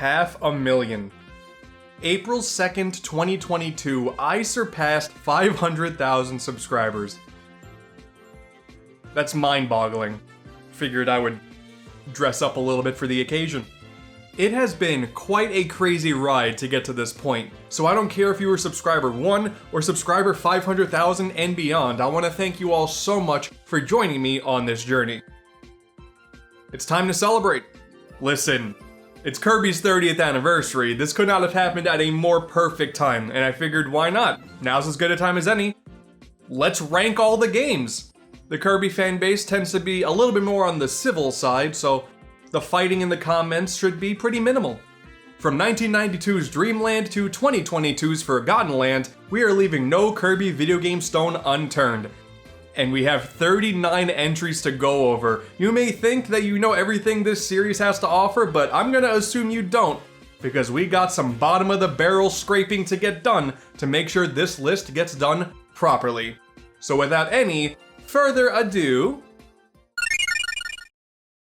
500,000. April 2nd, 2022, I surpassed 500,000 subscribers. That's mind-boggling. Figured I would dress up a little bit for the occasion. It has been quite a crazy ride to get to this point, so I don't care if you were subscriber 1 or subscriber 500,000 and beyond, I want to thank you all so much for joining me on this journey. It's time to celebrate. Listen, it's Kirby's 30th anniversary. This could not have happened at a more perfect time, and I figured why not? Now's as good a time as any. Let's rank all the games. The Kirby fanbase tends to be a little bit more on the civil side, so the fighting in the comments should be pretty minimal. From 1992's Dreamland to 2022's Forgotten Land, we are leaving no Kirby video game stone unturned. And we have 39 entries to go over. You may think that you know everything this series has to offer, but I'm gonna assume you don't, because we got some bottom of the barrel scraping to get done to make sure this list gets done properly. So without any further ado,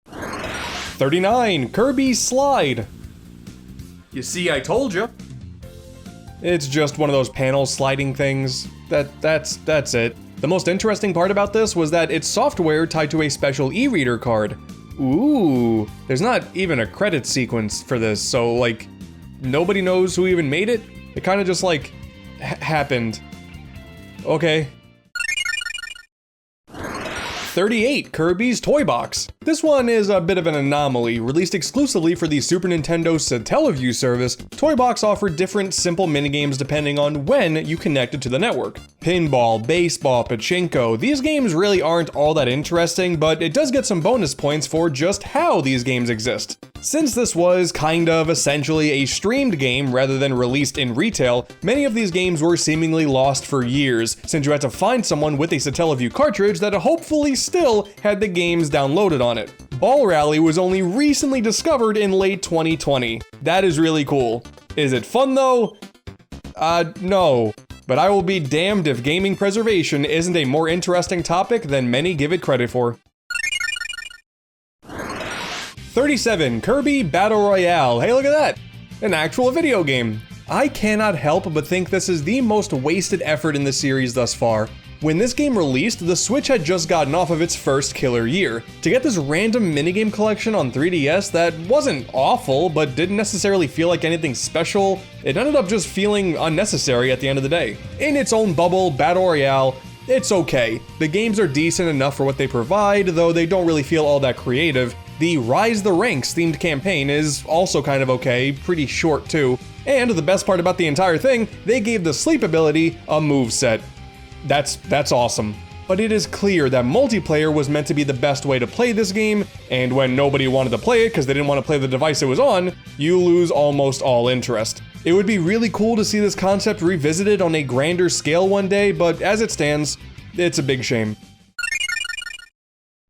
39, Kirby Slide. You see, I told you. It's just one of those panel sliding things. That's it. The most interesting part about this was that it's software tied to a special e-reader card. Ooh, there's not even a credit sequence for this, so like, nobody knows who even made it. It kind of just like, happened. Okay. 38, Kirby's Toy Box. This one is a bit of an anomaly. Released exclusively for the Super Nintendo Satellaview service, Toy Box offered different simple minigames depending on when you connected to the network. Pinball, baseball, pachinko, these games really aren't all that interesting, but it does get some bonus points for just how these games exist. Since this was kind of essentially a streamed game rather than released in retail, many of these games were seemingly lost for years, since you had to find someone with a Satellaview cartridge that hopefully still had the games downloaded on it. Ball Rally was only recently discovered in late 2020. That is really cool. Is it fun though? No. But I will be damned if gaming preservation isn't a more interesting topic than many give it credit for. 37, Kirby Battle Royale. Hey, look at that! An actual video game. I cannot help but think this is the most wasted effort in the series thus far. When this game released, the Switch had just gotten off of its first killer year. To get this random minigame collection on 3DS that wasn't awful, but didn't necessarily feel like anything special, it ended up just feeling unnecessary at the end of the day. In its own bubble, Battle Royale, it's okay. The games are decent enough for what they provide, though they don't really feel all that creative. The Rise the Ranks themed campaign is also kind of okay, pretty short too. And the best part about the entire thing, they gave the sleep ability a moveset. That's awesome. But it is clear that multiplayer was meant to be the best way to play this game, and when nobody wanted to play it because they didn't want to play the device it was on, you lose almost all interest. It would be really cool to see this concept revisited on a grander scale one day, but as it stands, it's a big shame.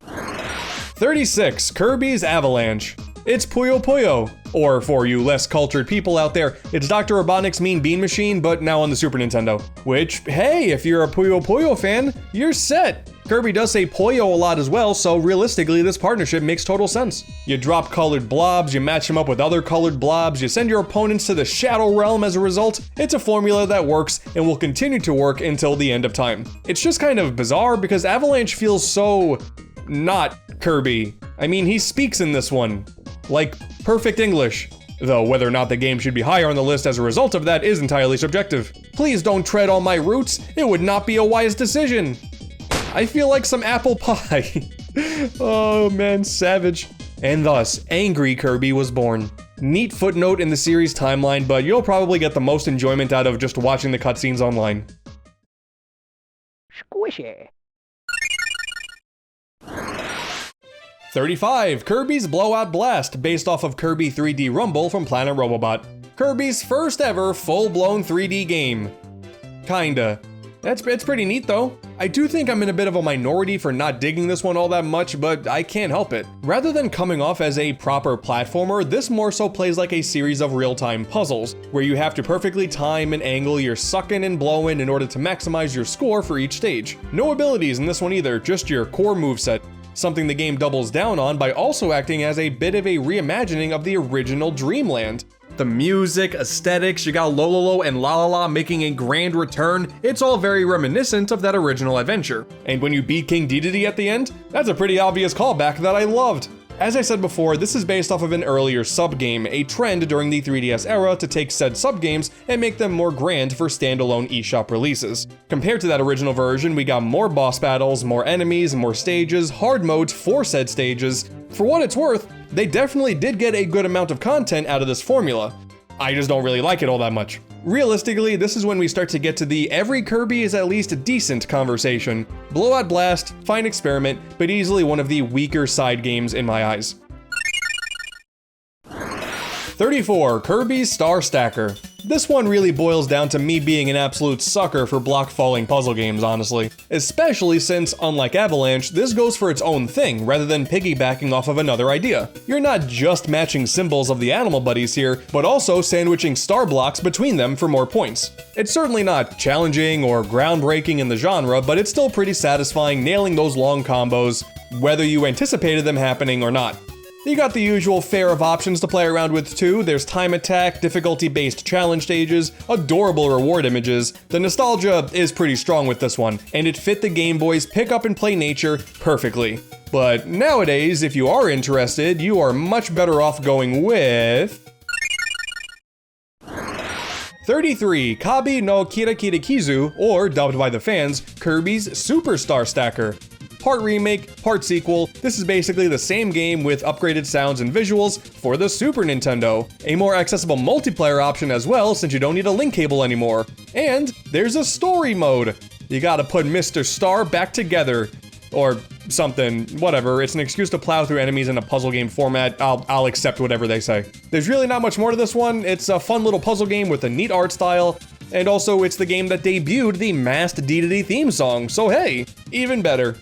36, Kirby's Avalanche. It's Puyo Puyo. Or for you less cultured people out there, it's Dr. Robotnik's Mean Bean Machine, but now on the Super Nintendo. Which, hey, if you're a Puyo Puyo fan, you're set. Kirby does say Puyo a lot as well, so realistically this partnership makes total sense. You drop colored blobs, you match them up with other colored blobs, you send your opponents to the Shadow Realm as a result. It's a formula that works and will continue to work until the end of time. It's just kind of bizarre because Avalanche feels so not Kirby. I mean, he speaks in this one. Like, perfect English. Though whether or not the game should be higher on the list as a result of that is entirely subjective. Please don't tread on my roots, it would not be a wise decision. I feel like some apple pie. Oh man, savage. And thus, Angry Kirby was born. Neat footnote in the series timeline, but you'll probably get the most enjoyment out of just watching the cutscenes online. Squishy. 35, Kirby's Blowout Blast, based off of Kirby 3D Rumble from Planet Robobot. Kirby's first ever full-blown 3D game. Kinda. It's pretty neat though. I do think I'm in a bit of a minority for not digging this one all that much, but I can't help it. Rather than coming off as a proper platformer, this more so plays like a series of real-time puzzles, where you have to perfectly time and angle your suckin' and blowin' in order to maximize your score for each stage. No abilities in this one either, just your core moveset. Something the game doubles down on by also acting as a bit of a reimagining of the original Dreamland. The music, aesthetics, you got Lololo and Lalala making a grand return. It's all very reminiscent of that original adventure. And when you beat King Dedede at the end, that's a pretty obvious callback that I loved. As I said before, this is based off of an earlier sub-game, a trend during the 3DS era to take said sub-games and make them more grand for standalone eShop releases. Compared to that original version, we got more boss battles, more enemies, more stages, hard modes for said stages. For what it's worth, they definitely did get a good amount of content out of this formula. I just don't really like it all that much. Realistically, this is when we start to get to the every Kirby is at least a decent conversation. Blowout Blast, fine experiment, but easily one of the weaker side games in my eyes. 34, Kirby's Star Stacker. This one really boils down to me being an absolute sucker for block-falling puzzle games, honestly. Especially since, unlike Avalanche, this goes for its own thing, rather than piggybacking off of another idea. You're not just matching symbols of the animal buddies here, but also sandwiching star blocks between them for more points. It's certainly not challenging or groundbreaking in the genre, but it's still pretty satisfying nailing those long combos, whether you anticipated them happening or not. You got the usual fare of options to play around with too. There's time attack, difficulty-based challenge stages, adorable reward images. The nostalgia is pretty strong with this one, and it fit the Game Boy's pick up and play nature perfectly. But nowadays, if you are interested, you are much better off going with 33, Kabi no Kirakirikizu, or dubbed by the fans, Kirby's Superstar Stacker. Part remake, part sequel, this is basically the same game with upgraded sounds and visuals for the Super Nintendo. A more accessible multiplayer option as well, since you don't need a link cable anymore. And there's a story mode. You gotta put Mr. Star back together. Or something, whatever. It's an excuse to plow through enemies in a puzzle game format. I'll accept whatever they say. There's really not much more to this one. It's a fun little puzzle game with a neat art style. And also, it's the game that debuted the masked Dedede theme song, so hey, even better.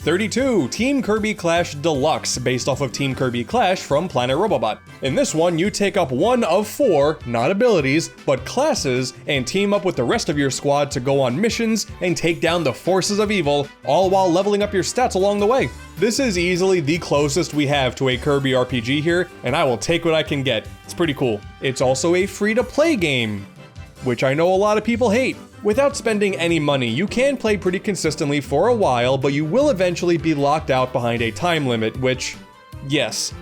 32, Team Kirby Clash Deluxe, based off of Team Kirby Clash from Planet Robobot. In this one, you take up one of 4, not abilities, but classes, and team up with the rest of your squad to go on missions and take down the forces of evil, all while leveling up your stats along the way. This is easily the closest we have to a Kirby RPG here, and I will take what I can get. It's pretty cool. It's also a free-to-play game, which I know a lot of people hate. Without spending any money, you can play pretty consistently for a while, but you will eventually be locked out behind a time limit, which, yes,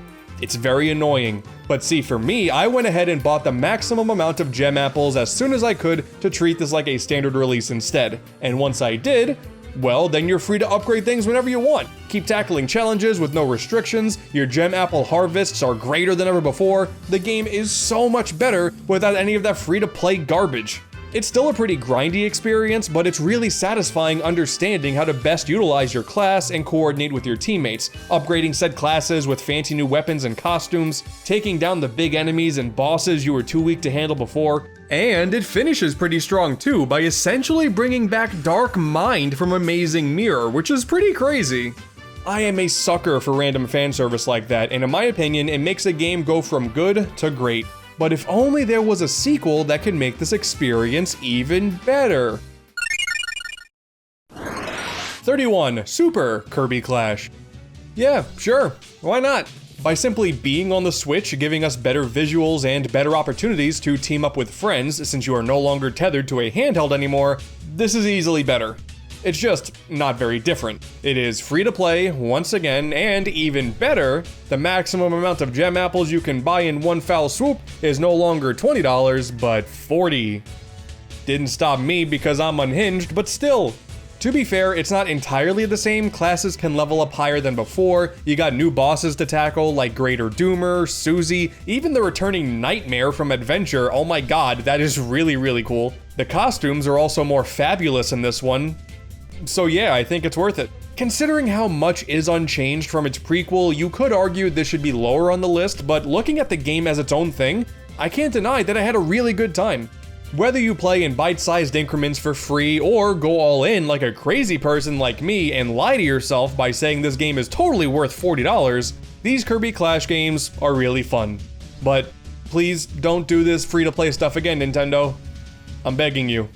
it's very annoying. But see, for me, I went ahead and bought the maximum amount of gem apples as soon as I could to treat this like a standard release instead. And once I did, well, then you're free to upgrade things whenever you want. Keep tackling challenges with no restrictions, your gem apple harvests are greater than ever before, the game is so much better without any of that free-to-play garbage. It's still a pretty grindy experience, but it's really satisfying understanding how to best utilize your class and coordinate with your teammates, upgrading said classes with fancy new weapons and costumes, taking down the big enemies and bosses you were too weak to handle before, and it finishes pretty strong too by essentially bringing back Dark Mind from Amazing Mirror, which is pretty crazy. I am a sucker for random fan service like that, and in my opinion, it makes a game go from good to great. But if only there was a sequel that could make this experience even better. 31, Super Kirby Clash. Yeah, sure, why not? By simply being on the Switch, giving us better visuals and better opportunities to team up with friends since you are no longer tethered to a handheld anymore, this is easily better. It's just not very different. It is free to play, once again, and even better, the maximum amount of gem apples you can buy in one foul swoop is no longer $20, but $40. Didn't stop me because I'm unhinged, but still. To be fair, it's not entirely the same. Classes can level up higher than before. You got new bosses to tackle like Greater Doomer, Susie, even the returning Nightmare from Adventure. Oh my god, that is really, really cool. The costumes are also more fabulous in this one. So yeah, I think it's worth it. Considering how much is unchanged from its prequel, you could argue this should be lower on the list, but looking at the game as its own thing, I can't deny that I had a really good time. Whether you play in bite-sized increments for free, or go all in like a crazy person like me and lie to yourself by saying this game is totally worth $40, these Kirby Clash games are really fun. But please don't do this free-to-play stuff again, Nintendo. I'm begging you.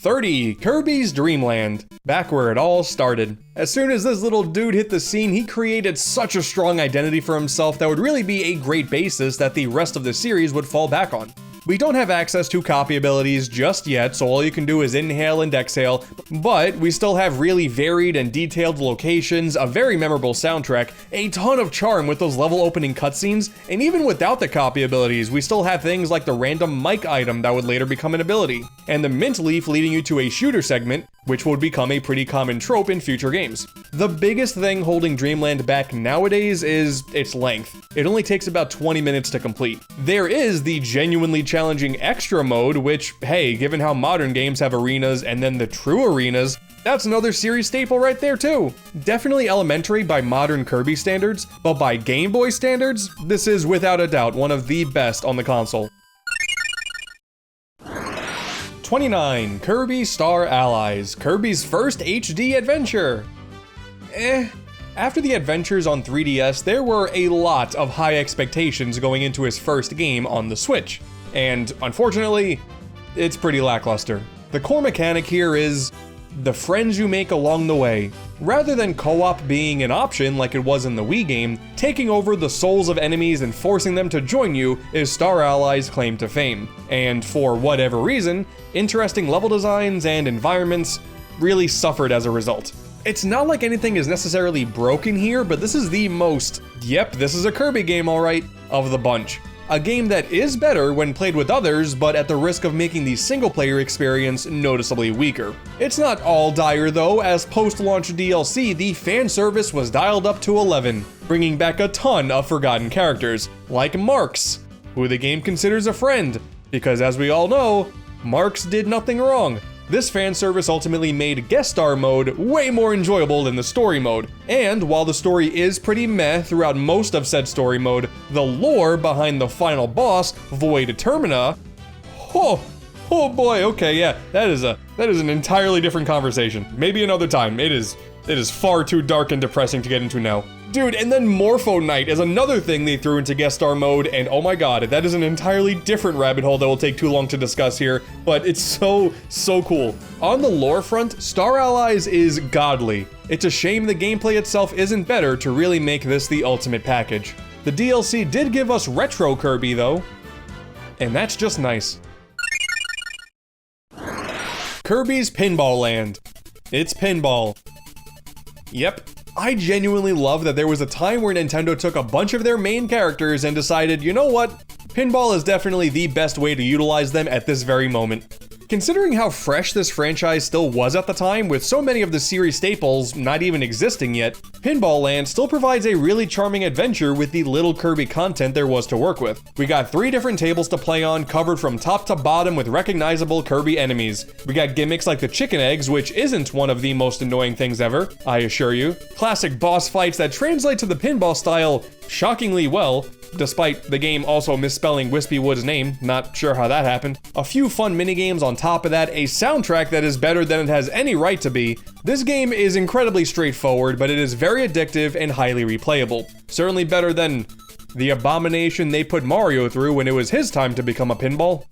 30, Kirby's Dream Land. Back where it all started. As soon as this little dude hit the scene, he created such a strong identity for himself that would really be a great basis that the rest of the series would fall back on. We don't have access to copy abilities just yet, so all you can do is inhale and exhale, but we still have really varied and detailed locations, a very memorable soundtrack, a ton of charm with those level opening cutscenes, and even without the copy abilities, we still have things like the random mic item that would later become an ability, and the mint leaf leading you to a shooter segment, which would become a pretty common trope in future games. The biggest thing holding Dreamland back nowadays is its length. It only takes about 20 minutes to complete. There is the genuinely challenging extra mode, which, hey, given how modern games have arenas and then the true arenas, that's another series staple right there too. Definitely elementary by modern Kirby standards, but by Game Boy standards, this is without a doubt one of the best on the console. 29, Kirby Star Allies, Kirby's first HD adventure. After the adventures on 3DS, there were a lot of high expectations going into his first game on the Switch. And unfortunately, it's pretty lackluster. The core mechanic here is the friends you make along the way. Rather than co-op being an option like it was in the Wii game, taking over the souls of enemies and forcing them to join you is Star Allies' claim to fame. And for whatever reason, interesting level designs and environments really suffered as a result. It's not like anything is necessarily broken here, but this is the most, yep, this is a Kirby game alright, of the bunch. A game that is better when played with others, but at the risk of making the single-player experience noticeably weaker. It's not all dire though, as post-launch DLC, the fan service was dialed up to 11, bringing back a ton of forgotten characters, like Marks, who the game considers a friend, because as we all know, Marks did nothing wrong. This fan service ultimately made guest star mode way more enjoyable than the story mode, and while the story is pretty meh throughout most of said story mode, the lore behind the final boss, Void Termina, oh boy, okay, yeah, that is an entirely different conversation. Maybe another time. It is far too dark and depressing to get into now. Dude, and then Morpho Knight is another thing they threw into guest star mode, and oh my god, that is an entirely different rabbit hole that will take too long to discuss here, but it's so cool. On the lore front, Star Allies is godly. It's a shame the gameplay itself isn't better to really make this the ultimate package. The DLC did give us Retro Kirby though, and that's just nice. Kirby's Pinball Land. It's pinball. Yep. I genuinely love that there was a time where Nintendo took a bunch of their main characters and decided, you know what? Pinball is definitely the best way to utilize them at this very moment. Considering how fresh this franchise still was at the time, with so many of the series staples not even existing yet, Pinball Land still provides a really charming adventure with the little Kirby content there was to work with. We got 3 different tables to play on, covered from top to bottom with recognizable Kirby enemies. We got gimmicks like the chicken eggs, which isn't one of the most annoying things ever, I assure you. Classic boss fights that translate to the pinball style shockingly well, despite the game also misspelling Wispy Wood's name, not sure how that happened. A few fun minigames on top of that, a soundtrack that is better than it has any right to be. This game is incredibly straightforward, but it is very addictive and highly replayable. Certainly better than the abomination they put Mario through when it was his time to become a pinball.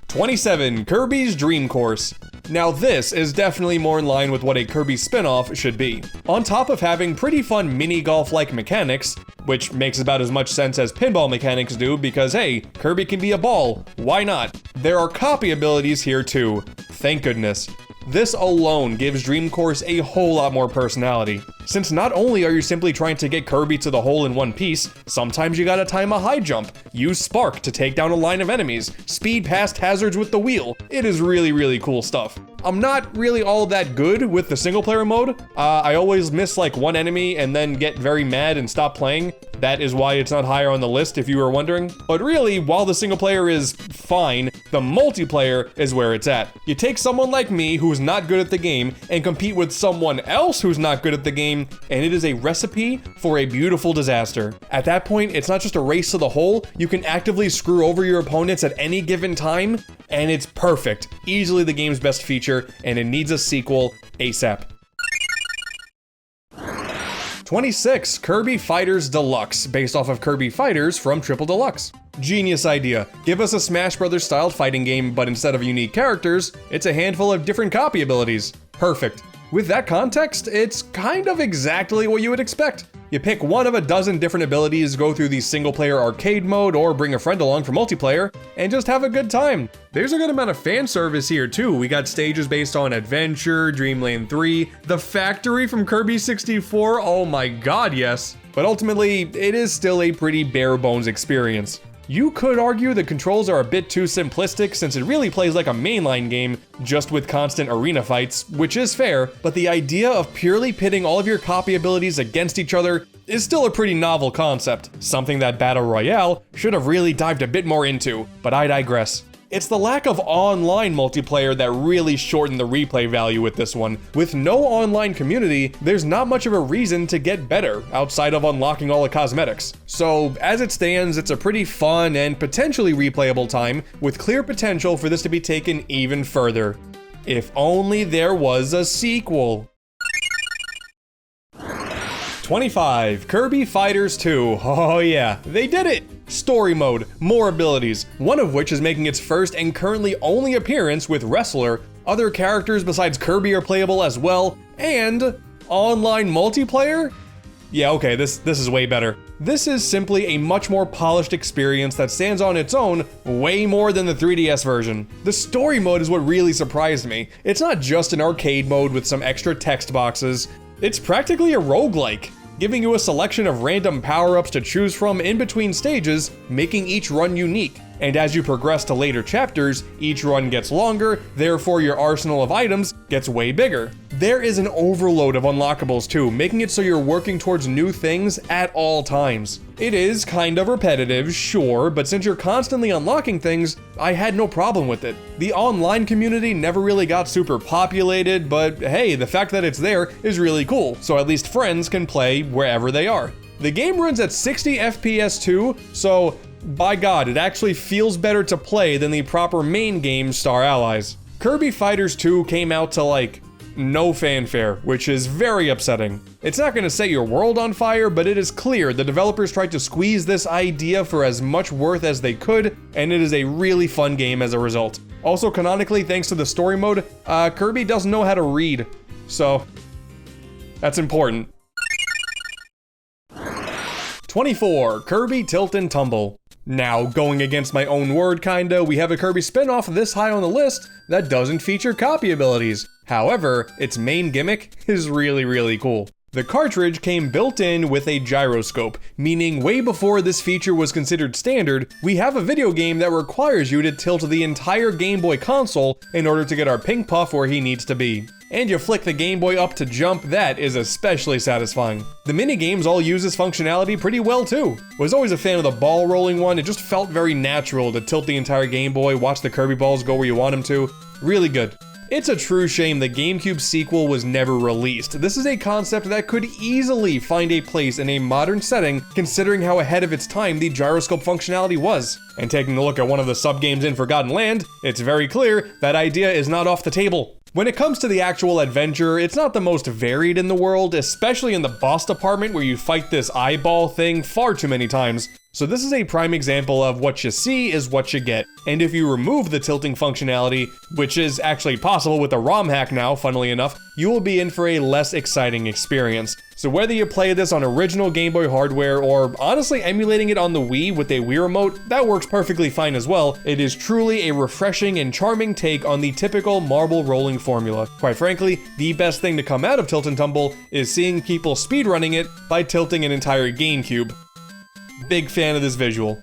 27, Kirby's Dream Course. Now this is definitely more in line with what a Kirby spin-off should be. On top of having pretty fun mini-golf-like mechanics, which makes about as much sense as pinball mechanics do because hey, Kirby can be a ball, why not? There are copy abilities here too, thank goodness. This alone gives Dream Course a whole lot more personality. Since not only are you simply trying to get Kirby to the hole in one piece, sometimes you gotta time a high jump, use Spark to take down a line of enemies, speed past hazards with the wheel. It is really cool stuff. I'm not really all that good with the single player mode. I always miss like one enemy and then get very mad and stop playing. That is why it's not higher on the list if you were wondering. But really, while the single player is fine, the multiplayer is where it's at. You take someone like me who's not good at the game and compete with someone else who's not good at the game, and it is a recipe for a beautiful disaster. At that point, it's not just a race to the hole, you can actively screw over your opponents at any given time, and it's perfect. Easily the game's best feature, and it needs a sequel ASAP. 26, Kirby Fighters Deluxe, based off of Kirby Fighters from Triple Deluxe. Genius idea. Give us a Smash Bros. Styled fighting game, but instead of unique characters, it's a handful of different copy abilities. Perfect. With that context, it's kind of exactly what you would expect. You pick one of a dozen different abilities, go through the single-player arcade mode, or bring a friend along for multiplayer, and just have a good time. There's a good amount of fan service here too. We got stages based on Adventure, Dreamland 3, the factory from Kirby 64, oh my god, yes. But ultimately, it is still a pretty bare-bones experience. You could argue the controls are a bit too simplistic since it really plays like a mainline game, just with constant arena fights, which is fair, but the idea of purely pitting all of your copy abilities against each other is still a pretty novel concept, something that Battle Royale should have really dived a bit more into, but I digress. It's the lack of online multiplayer that really shortened the replay value with this one. With no online community, there's not much of a reason to get better outside of unlocking all the cosmetics. So as it stands, it's a pretty fun and potentially replayable time with clear potential for this to be taken even further. If only there was a sequel. 25, Kirby Fighters 2. Oh yeah, they did it! Story mode, more abilities, one of which is making its first and currently only appearance with Wrestler. Other characters besides Kirby are playable as well, and online multiplayer? Yeah, okay, this is way better. This is simply a much more polished experience that stands on its own way more than the 3DS version. The story mode is what really surprised me. It's not just an arcade mode with some extra text boxes. It's practically a roguelike, giving you a selection of random power-ups to choose from in between stages, making each run unique. And as you progress to later chapters, each run gets longer, therefore your arsenal of items gets way bigger. There is an overload of unlockables too, making it so you're working towards new things at all times. It is kind of repetitive, sure, but since you're constantly unlocking things, I had no problem with it. The online community never really got super populated, but hey, the fact that it's there is really cool, so at least friends can play wherever they are. The game runs at 60 FPS too, so by God, it actually feels better to play than the proper main game Star Allies. Kirby Fighters 2 came out to like no fanfare, which is very upsetting. It's not going to set your world on fire, but it is clear the developers tried to squeeze this idea for as much worth as they could, and it is a really fun game as a result. Also, canonically, thanks to the story mode, Kirby doesn't know how to read, so that's important. 24, Kirby Tilt and Tumble. Now, going against my own word kinda, we have a Kirby spin-off this high on the list that doesn't feature copy abilities. However, its main gimmick is really cool. The cartridge came built in with a gyroscope, meaning way before this feature was considered standard, we have a video game that requires you to tilt the entire Game Boy console in order to get our Pink Puff where he needs to be. And you flick the Game Boy up to jump, that is especially satisfying. The minigames all use this functionality pretty well too. Was always a fan of the ball rolling one, it just felt very natural to tilt the entire Game Boy, watch the Kirby balls go where you want them to. Really good. It's a true shame the GameCube sequel was never released. This is a concept that could easily find a place in a modern setting, considering how ahead of its time the gyroscope functionality was. And taking a look at one of the sub-games in Forgotten Land, it's very clear that idea is not off the table. When it comes to the actual adventure, it's not the most varied in the world, especially in the boss department where you fight this eyeball thing far too many times. So this is a prime example of what you see is what you get. And if you remove the tilting functionality, which is actually possible with a ROM hack now, funnily enough, you will be in for a less exciting experience. So whether you play this on original Game Boy hardware or honestly emulating it on the Wii with a Wii remote, that works perfectly fine as well. It is truly a refreshing and charming take on the typical marble rolling formula. Quite frankly, the best thing to come out of Tilt and Tumble is seeing people speedrunning it by tilting an entire GameCube. Big fan of this visual.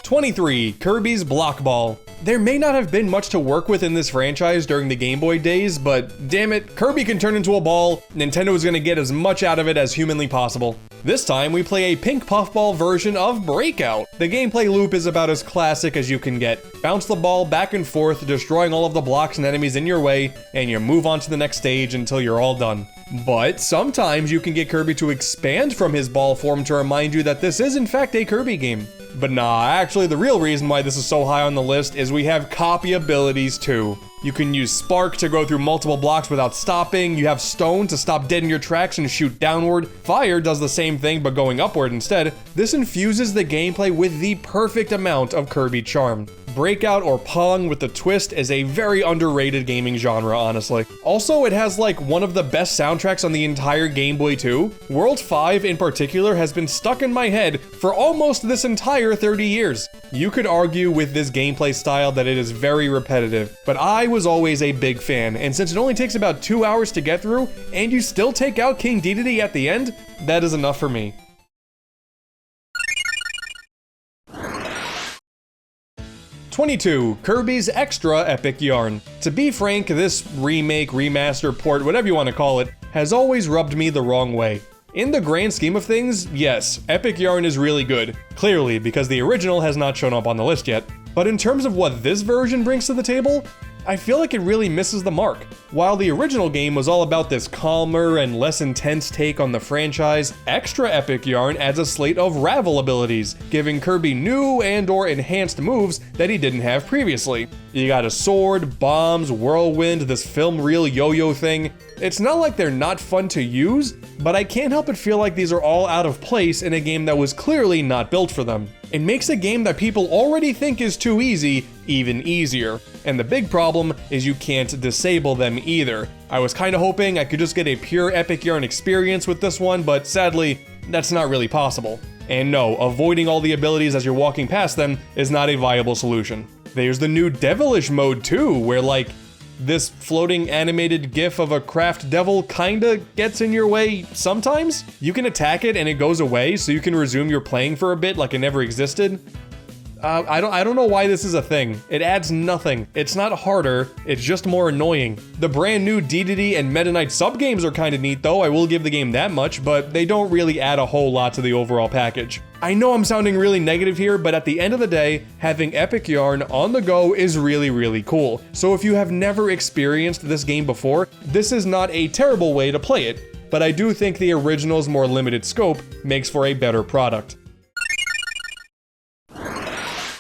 23, Kirby's Block Ball. There may not have been much to work with in this franchise during the Game Boy days, but damn it, Kirby can turn into a ball. Nintendo is going to get as much out of it as humanly possible. This time, we play a pink puffball version of Breakout. The gameplay loop is about as classic as you can get. Bounce the ball back and forth, destroying all of the blocks and enemies in your way, and you move on to the next stage until you're all done. But sometimes you can get Kirby to expand from his ball form to remind you that this is in fact a Kirby game. But nah, actually the real reason why this is so high on the list is we have copy abilities too. You can use Spark to go through multiple blocks without stopping. You have Stone to stop dead in your tracks and shoot downward. Fire does the same thing but going upward instead. This infuses the gameplay with the perfect amount of Kirby charm. Breakout or Pong with the twist is a very underrated gaming genre, honestly. Also, it has like one of the best soundtracks on the entire Game Boy too. World 5 in particular has been stuck in my head for almost this entire 30 years. You could argue with this gameplay style that it is very repetitive, but I was always a big fan, and since it only takes about 2 hours to get through, and you still take out King Dedede at the end, that is enough for me. '22, Kirby's Extra Epic Yarn. To be frank, this remake, remaster, port, whatever you want to call it, has always rubbed me the wrong way. In the grand scheme of things, yes, Epic Yarn is really good, clearly because the original has not shown up on the list yet. But in terms of what this version brings to the table, I feel like it really misses the mark. While the original game was all about this calmer and less intense take on the franchise, Extra Epic Yarn adds a slate of Ravel abilities, giving Kirby new and/or enhanced moves that he didn't have previously. You got a sword, bombs, whirlwind, this film reel yo-yo thing. It's not like they're not fun to use, but I can't help but feel like these are all out of place in a game that was clearly not built for them. It makes a game that people already think is too easy, even easier. And the big problem is you can't disable them either. I was kinda hoping I could just get a pure Epic Yarn experience with this one, but sadly, that's not really possible. And no, avoiding all the abilities as you're walking past them is not a viable solution. There's the new Devilish mode too, where like, this floating animated gif of a craft devil kinda gets in your way sometimes. You can attack it and it goes away, so you can resume your playing for a bit like it never existed. I don't know why this is a thing. It adds nothing. It's not harder, it's just more annoying. The brand new Dedede and Meta Knight subgames are kinda neat though, I will give the game that much, but they don't really add a whole lot to the overall package. I know I'm sounding really negative here, but at the end of the day, having Epic Yarn on the go is really, really cool. So if you have never experienced this game before, this is not a terrible way to play it, but I do think the original's more limited scope makes for a better product.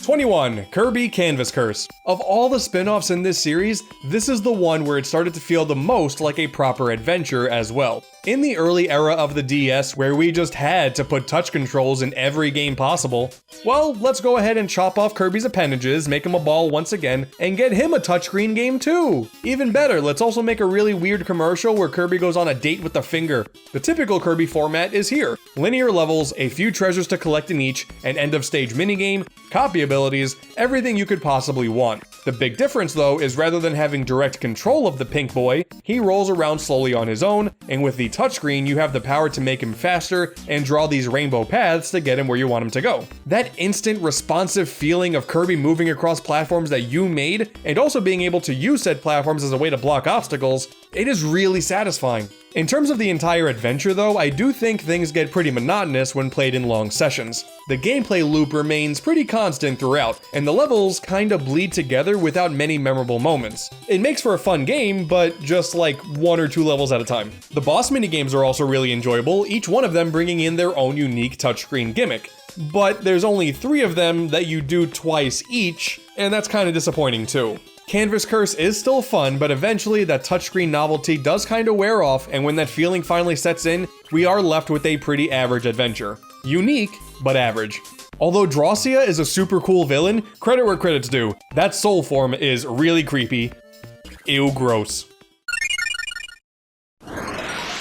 21, Kirby Canvas Curse. Of all the spin-offs in this series, this is the one where it started to feel the most like a proper adventure as well. In the early era of the DS, where we just had to put touch controls in every game possible, well, let's go ahead and chop off Kirby's appendages, make him a ball once again, and get him a touchscreen game too! Even better, let's also make a really weird commercial where Kirby goes on a date with the finger. The typical Kirby format is here. Linear levels, a few treasures to collect in each, an end-of-stage minigame, copy abilities, everything you could possibly want. The big difference though is rather than having direct control of the pink boy, he rolls around slowly on his own, and with the touchscreen you have the power to make him faster and draw these rainbow paths to get him where you want him to go. That instant responsive feeling of Kirby moving across platforms that you made, and also being able to use said platforms as a way to block obstacles, it is really satisfying. In terms of the entire adventure though, I do think things get pretty monotonous when played in long sessions. The gameplay loop remains pretty constant throughout, and the levels kinda bleed together without many memorable moments. It makes for a fun game, but just like 1 or 2 levels at a time. The boss minigames are also really enjoyable, each one of them bringing in their own unique touchscreen gimmick. But there's only 3 of them that you do twice each, and that's kinda disappointing too. Canvas Curse is still fun, but eventually that touchscreen novelty does kinda wear off, and when that feeling finally sets in, we are left with a pretty average adventure. Unique, but average. Although Drossia is a super cool villain, credit where credit's due. That soul form is really creepy. Ew, gross.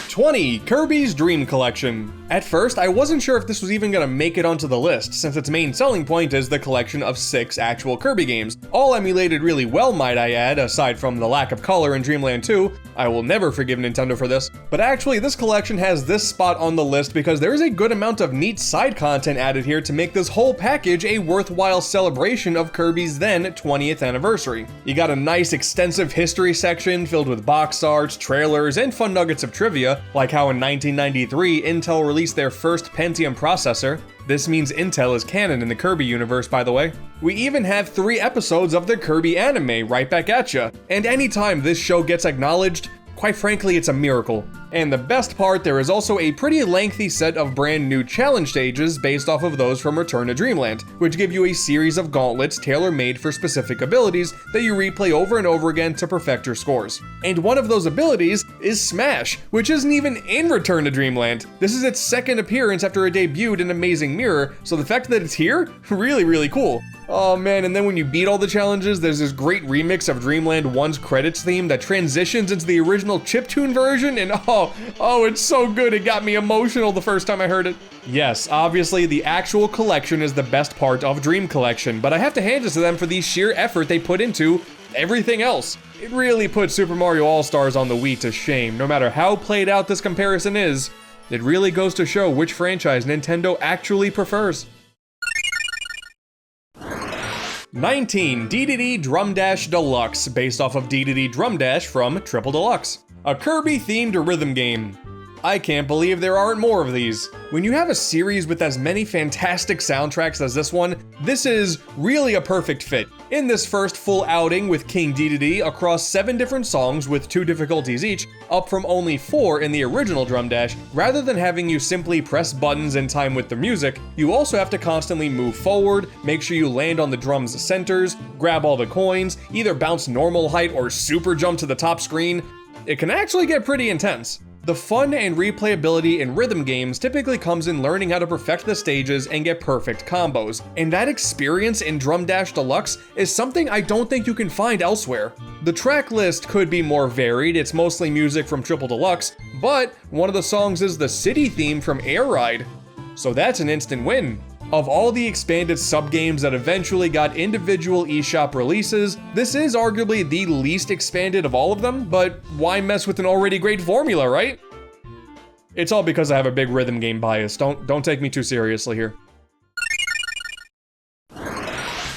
20, Kirby's Dream Collection. At first, I wasn't sure if this was even gonna make it onto the list, since its main selling point is the collection of 6 actual Kirby games, all emulated really well, might I add, aside from the lack of color in Dreamland 2. I will never forgive Nintendo for this. But actually, this collection has this spot on the list because there is a good amount of neat side content added here to make this whole package a worthwhile celebration of Kirby's then 20th anniversary. You got a nice extensive history section filled with box arts, trailers, and fun nuggets of trivia, like how in 1993, Intel released their first Pentium processor. This means Intel is canon in the Kirby universe, by the way. We even have 3 episodes of the Kirby anime right back at ya. And anytime this show gets acknowledged, quite frankly, it's a miracle. And the best part, there is also a pretty lengthy set of brand new challenge stages based off of those from Return to Dreamland, which give you a series of gauntlets tailor-made for specific abilities that you replay over and over again to perfect your scores. And one of those abilities is Smash, which isn't even in Return to Dreamland. This is its second appearance after it debuted in Amazing Mirror, so the fact that it's here, really cool. Oh man, and then when you beat all the challenges, there's this great remix of Dreamland 1's credits theme that transitions into the original chiptune version, and oh, it's so good, it got me emotional the first time I heard it. Yes, obviously the actual collection is the best part of Dream Collection, but I have to hand it to them for the sheer effort they put into everything else. It really put Super Mario All-Stars on the Wii to shame. No matter how played out this comparison is, it really goes to show which franchise Nintendo actually prefers. 19. DDD Drum Dash Deluxe, based off of DDD Drum Dash from Triple Deluxe. A Kirby-themed rhythm game. I can't believe there aren't more of these. When you have a series with as many fantastic soundtracks as this one, this is really a perfect fit. In this first full outing with King Dedede across 7 different songs with 2 difficulties each, up from only 4 in the original Drum Dash, rather than having you simply press buttons in time with the music, you also have to constantly move forward, make sure you land on the drum's centers, grab all the coins, either bounce normal height or super jump to the top screen. It can actually get pretty intense. The fun and replayability in rhythm games typically comes in learning how to perfect the stages and get perfect combos, and that experience in Drum Dash Deluxe is something I don't think you can find elsewhere. The track list could be more varied, it's mostly music from Triple Deluxe, but one of the songs is the city theme from Air Ride, so that's an instant win. Of all the expanded sub-games that eventually got individual eShop releases, this is arguably the least expanded of all of them, but why mess with an already great formula, right? It's all because I have a big rhythm game bias, don't take me too seriously here.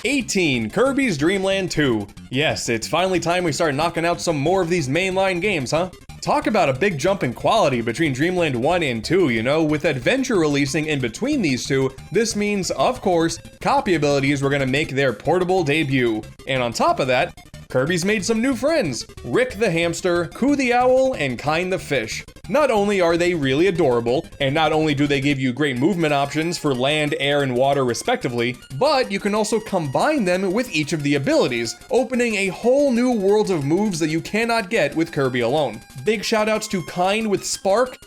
18. Kirby's Dream Land 2. Yes, it's finally time we start knocking out some more of these mainline games, huh? Talk about a big jump in quality between Dreamland 1 and 2, you know? With Adventure releasing in between these two, this means, of course, copy abilities were gonna make their portable debut. And on top of that, Kirby's made some new friends, Rick the hamster, Coo the owl, and Kind the fish. Not only are they really adorable, and not only do they give you great movement options for land, air, and water respectively, but you can also combine them with each of the abilities, opening a whole new world of moves that you cannot get with Kirby alone. Big shoutouts to Kind with Spark,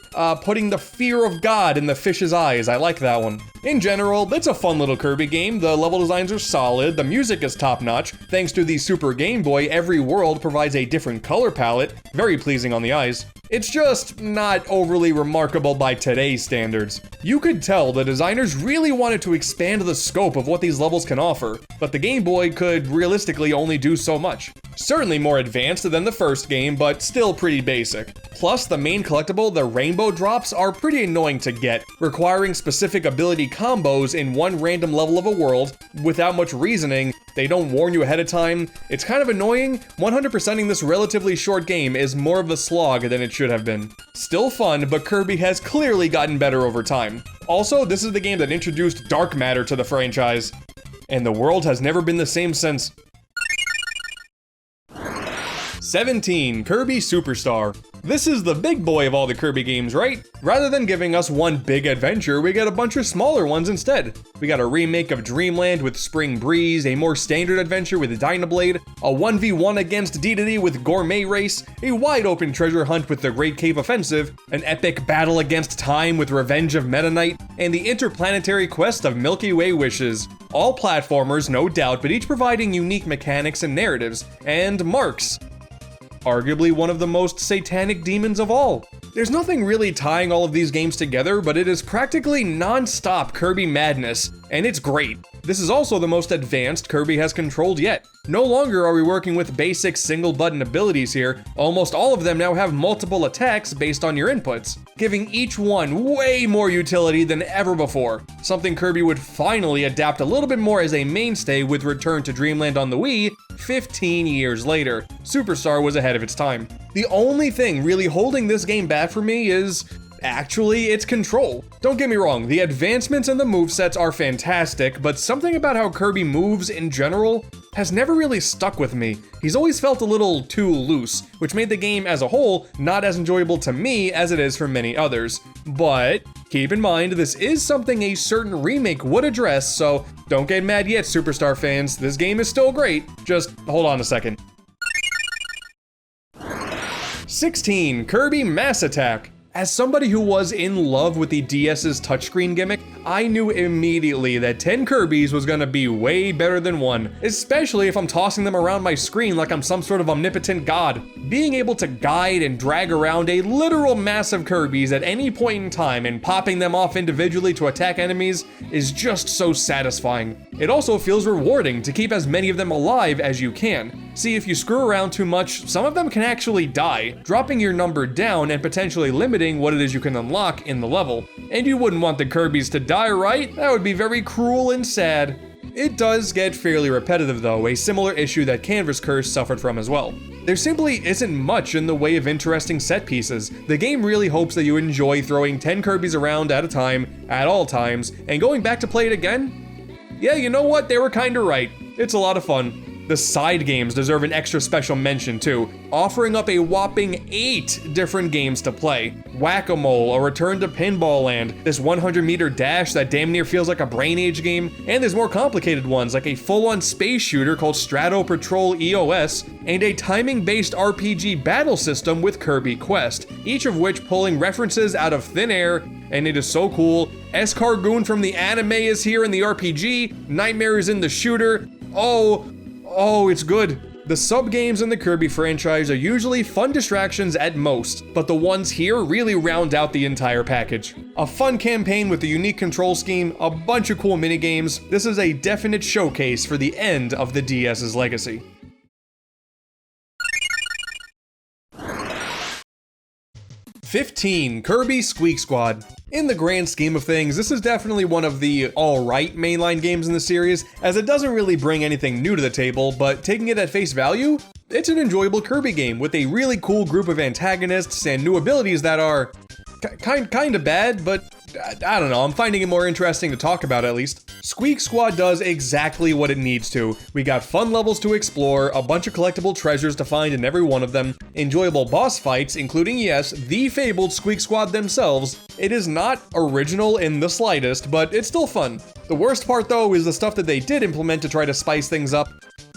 putting the fear of God in the fish's eyes. I like that one. In general, it's a fun little Kirby game. The level designs are solid, the music is top-notch. Thanks to the Super Game Boy, every world provides a different color palette, very pleasing on the eyes. It's just not overly remarkable by today's standards. You could tell the designers really wanted to expand the scope of what these levels can offer, but the Game Boy could realistically only do so much. Certainly more advanced than the first game, but still pretty basic. Plus, the main collectible, the Rainbow Drops, are pretty annoying to get, requiring specific ability combos in one random level of a world without much reasoning. They don't warn you ahead of time. It's kind of annoying. 100%ing this relatively short game is more of a slog than it should have been. Still fun, but Kirby has clearly gotten better over time. Also, this is the game that introduced dark matter to the franchise, and the world has never been the same since. 17. Kirby Superstar. This is the big boy of all the Kirby games, right? Rather than giving us one big adventure, we get a bunch of smaller ones instead. We got a remake of Dreamland with Spring Breeze, a more standard adventure with Dynablade, a 1v1 against Dedede with Gourmet Race, a wide-open treasure hunt with the Great Cave Offensive, an epic battle against time with Revenge of Meta Knight, and the interplanetary quest of Milky Way Wishes. All platformers, no doubt, but each providing unique mechanics and narratives, and Marks, arguably one of the most satanic demons of all. There's nothing really tying all of these games together, but it is practically non-stop Kirby madness, and it's great. This is also the most advanced Kirby has controlled yet. No longer are we working with basic single button abilities here, almost all of them now have multiple attacks based on your inputs, giving each one way more utility than ever before, something Kirby would finally adapt a little bit more as a mainstay with Return to Dreamland on the Wii 15 years later. Superstar was ahead of its time. The only thing really holding this game back for me is actually, it's control. Don't get me wrong, the advancements in the movesets are fantastic, but something about how Kirby moves in general has never really stuck with me. He's always felt a little too loose, which made the game as a whole not as enjoyable to me as it is for many others. But keep in mind, this is something a certain remake would address, so don't get mad yet, Superstar fans. This game is still great. Just hold on a second. 16. Kirby Mass Attack. As somebody who was in love with the DS's touchscreen gimmick, I knew immediately that 10 Kirbys was gonna be way better than one, especially if I'm tossing them around my screen like I'm some sort of omnipotent god. Being able to guide and drag around a literal mass of Kirbys at any point in time and popping them off individually to attack enemies is just so satisfying. It also feels rewarding to keep as many of them alive as you can. See, if you screw around too much, some of them can actually die, dropping your number down and potentially limiting what it is you can unlock in the level. And you wouldn't want the Kirbys to die, right? That would be very cruel and sad. It does get fairly repetitive though, a similar issue that Canvas Curse suffered from as well. There simply isn't much in the way of interesting set pieces. The game really hopes that you enjoy throwing 10 Kirbys around at a time, at all times, and going back to play it again? Yeah, you know what? They were kinda right. It's a lot of fun. The side games deserve an extra special mention too, offering up a whopping 8 different games to play. Whack-A-Mole, a return to Pinball Land, this 100-meter dash that damn near feels like a Brain Age game, and there's more complicated ones like a full-on space shooter called Strato Patrol EOS, and a timing-based RPG battle system with Kirby Quest, each of which pulling references out of thin air, and it is so cool. Escargoon from the anime is here in the RPG, Nightmare is in the shooter. Oh, it's good. The sub-games in the Kirby franchise are usually fun distractions at most, but the ones here really round out the entire package. A fun campaign with a unique control scheme, a bunch of cool minigames. This is a definite showcase for the end of the DS's legacy. "15. Kirby Squeak Squad. In the grand scheme of things, this is definitely one of the alright mainline games in the series, as it doesn't really bring anything new to the table, but taking it at face value, it's an enjoyable Kirby game with a really cool group of antagonists and new abilities that are kinda bad, but I don't know, I'm finding it more interesting to talk about at least. Squeak Squad does exactly what it needs to. We got fun levels to explore, a bunch of collectible treasures to find in every one of them, enjoyable boss fights, including, yes, the fabled Squeak Squad themselves. It is not original in the slightest, but it's still fun. The worst part though is the stuff that they did implement to try to spice things up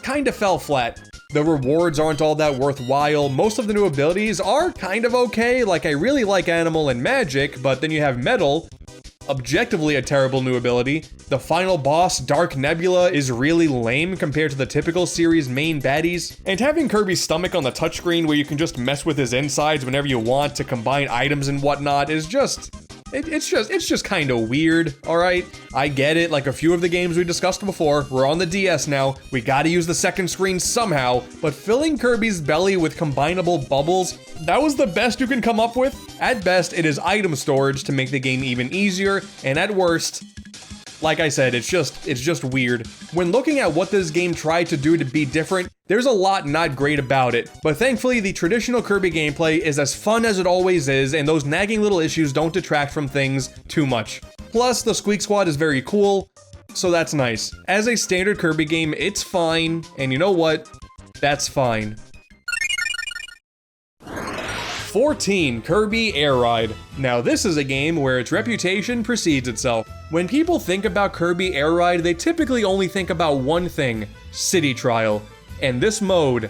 kinda fell flat. The rewards aren't all that worthwhile, most of the new abilities are kind of okay, like I really like Animal and Magic, but then you have Metal, objectively a terrible new ability. The final boss, Dark Nebula, is really lame compared to the typical series main baddies. And having Kirby's stomach on the touchscreen where you can just mess with his insides whenever you want to combine items and whatnot is just... It's just kind of weird, alright? I get it, like a few of the games we discussed before, we're on the DS now, we gotta use the second screen somehow, but filling Kirby's belly with combinable bubbles, that was the best you can come up with? At best, it is item storage to make the game even easier, and at worst, like I said, it's just weird. When looking at what this game tried to do to be different, there's a lot not great about it, but thankfully the traditional Kirby gameplay is as fun as it always is, and those nagging little issues don't detract from things too much. Plus, the Squeak Squad is very cool, so that's nice. As a standard Kirby game, it's fine, and you know what? That's fine. 14. Kirby Air Ride. Now this is a game where its reputation precedes itself. When people think about Kirby Air Ride, they typically only think about one thing, City Trial. And this mode,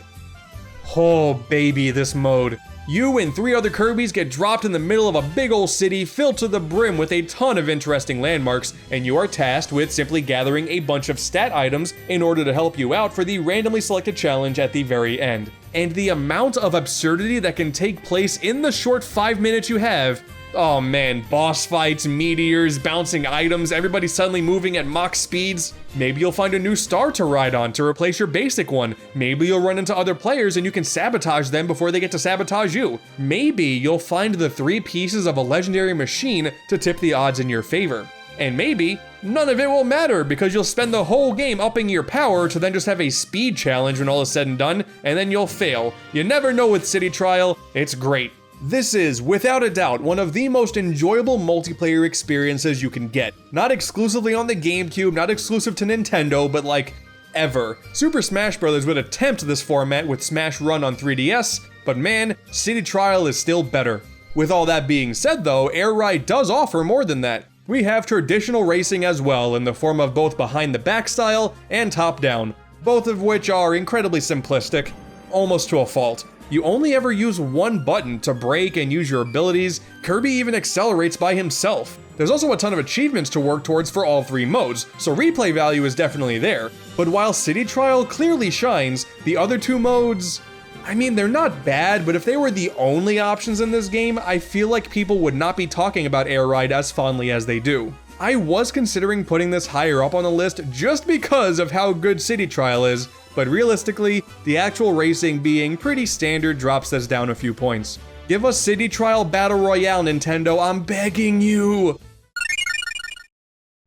oh baby, this mode. You and 3 other Kirbys get dropped in the middle of a big old city filled to the brim with a ton of interesting landmarks, and you are tasked with simply gathering a bunch of stat items in order to help you out for the randomly selected challenge at the very end. And the amount of absurdity that can take place in the short 5 minutes you have, oh man, boss fights, meteors, bouncing items, everybody suddenly moving at Mach speeds. Maybe you'll find a new star to ride on to replace your basic one. Maybe you'll run into other players and you can sabotage them before they get to sabotage you. Maybe you'll find the 3 pieces of a legendary machine to tip the odds in your favor. And maybe none of it will matter because you'll spend the whole game upping your power to then just have a speed challenge when all is said and done, and then you'll fail. You never know with City Trial, it's great. This is, without a doubt, one of the most enjoyable multiplayer experiences you can get. Not exclusively on the GameCube, not exclusive to Nintendo, but like, ever. Super Smash Bros. Would attempt this format with Smash Run on 3DS, but man, City Trial is still better. With all that being said though, Air Ride does offer more than that. We have traditional racing as well, in the form of both behind the back style and top down, both of which are incredibly simplistic, almost to a fault. You only ever use one button to brake and use your abilities. Kirby even accelerates by himself. There's also a ton of achievements to work towards for all three modes, so replay value is definitely there. But while City Trial clearly shines, the other two modes, I mean, they're not bad, but if they were the only options in this game, I feel like people would not be talking about Air Ride as fondly as they do. I was considering putting this higher up on the list just because of how good City Trial is, but realistically, the actual racing being pretty standard drops this down a few points. Give us City Trial Battle Royale, Nintendo, I'm begging you!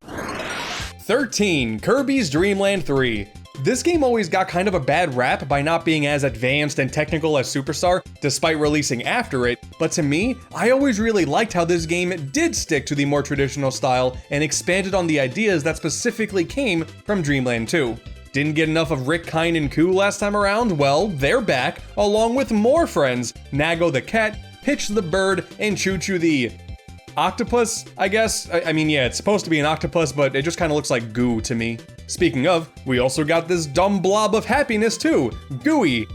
13. Kirby's Dream Land 3. This game always got kind of a bad rap by not being as advanced and technical as Superstar, despite releasing after it, but to me, I always really liked how this game did stick to the more traditional style and expanded on the ideas that specifically came from Dreamland 2. Didn't get enough of Rick, Kine, and Koo last time around? Well, they're back, along with more friends, Nago the cat, Pitch the bird, and Choo Choo the octopus, I guess? I mean, yeah, it's supposed to be an octopus, but it just kind of looks like goo to me. Speaking of, we also got this dumb blob of happiness too, Gooey.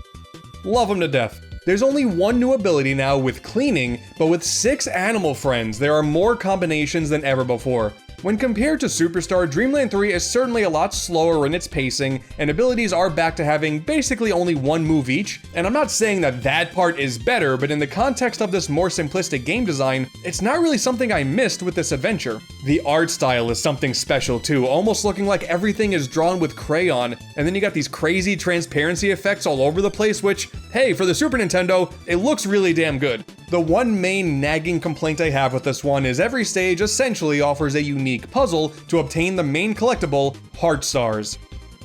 Love him to death. There's only one new ability now with cleaning, but with 6 animal friends, there are more combinations than ever before. When compared to Superstar, Dreamland 3 is certainly a lot slower in its pacing, and abilities are back to having basically only one move each, and I'm not saying that that part is better, but in the context of this more simplistic game design, it's not really something I missed with this adventure. The art style is something special too, almost looking like everything is drawn with crayon, and then you got these crazy transparency effects all over the place, which, hey, for the Super Nintendo, it looks really damn good. The one main nagging complaint I have with this one is every stage essentially offers a unique puzzle to obtain the main collectible, Heart Stars.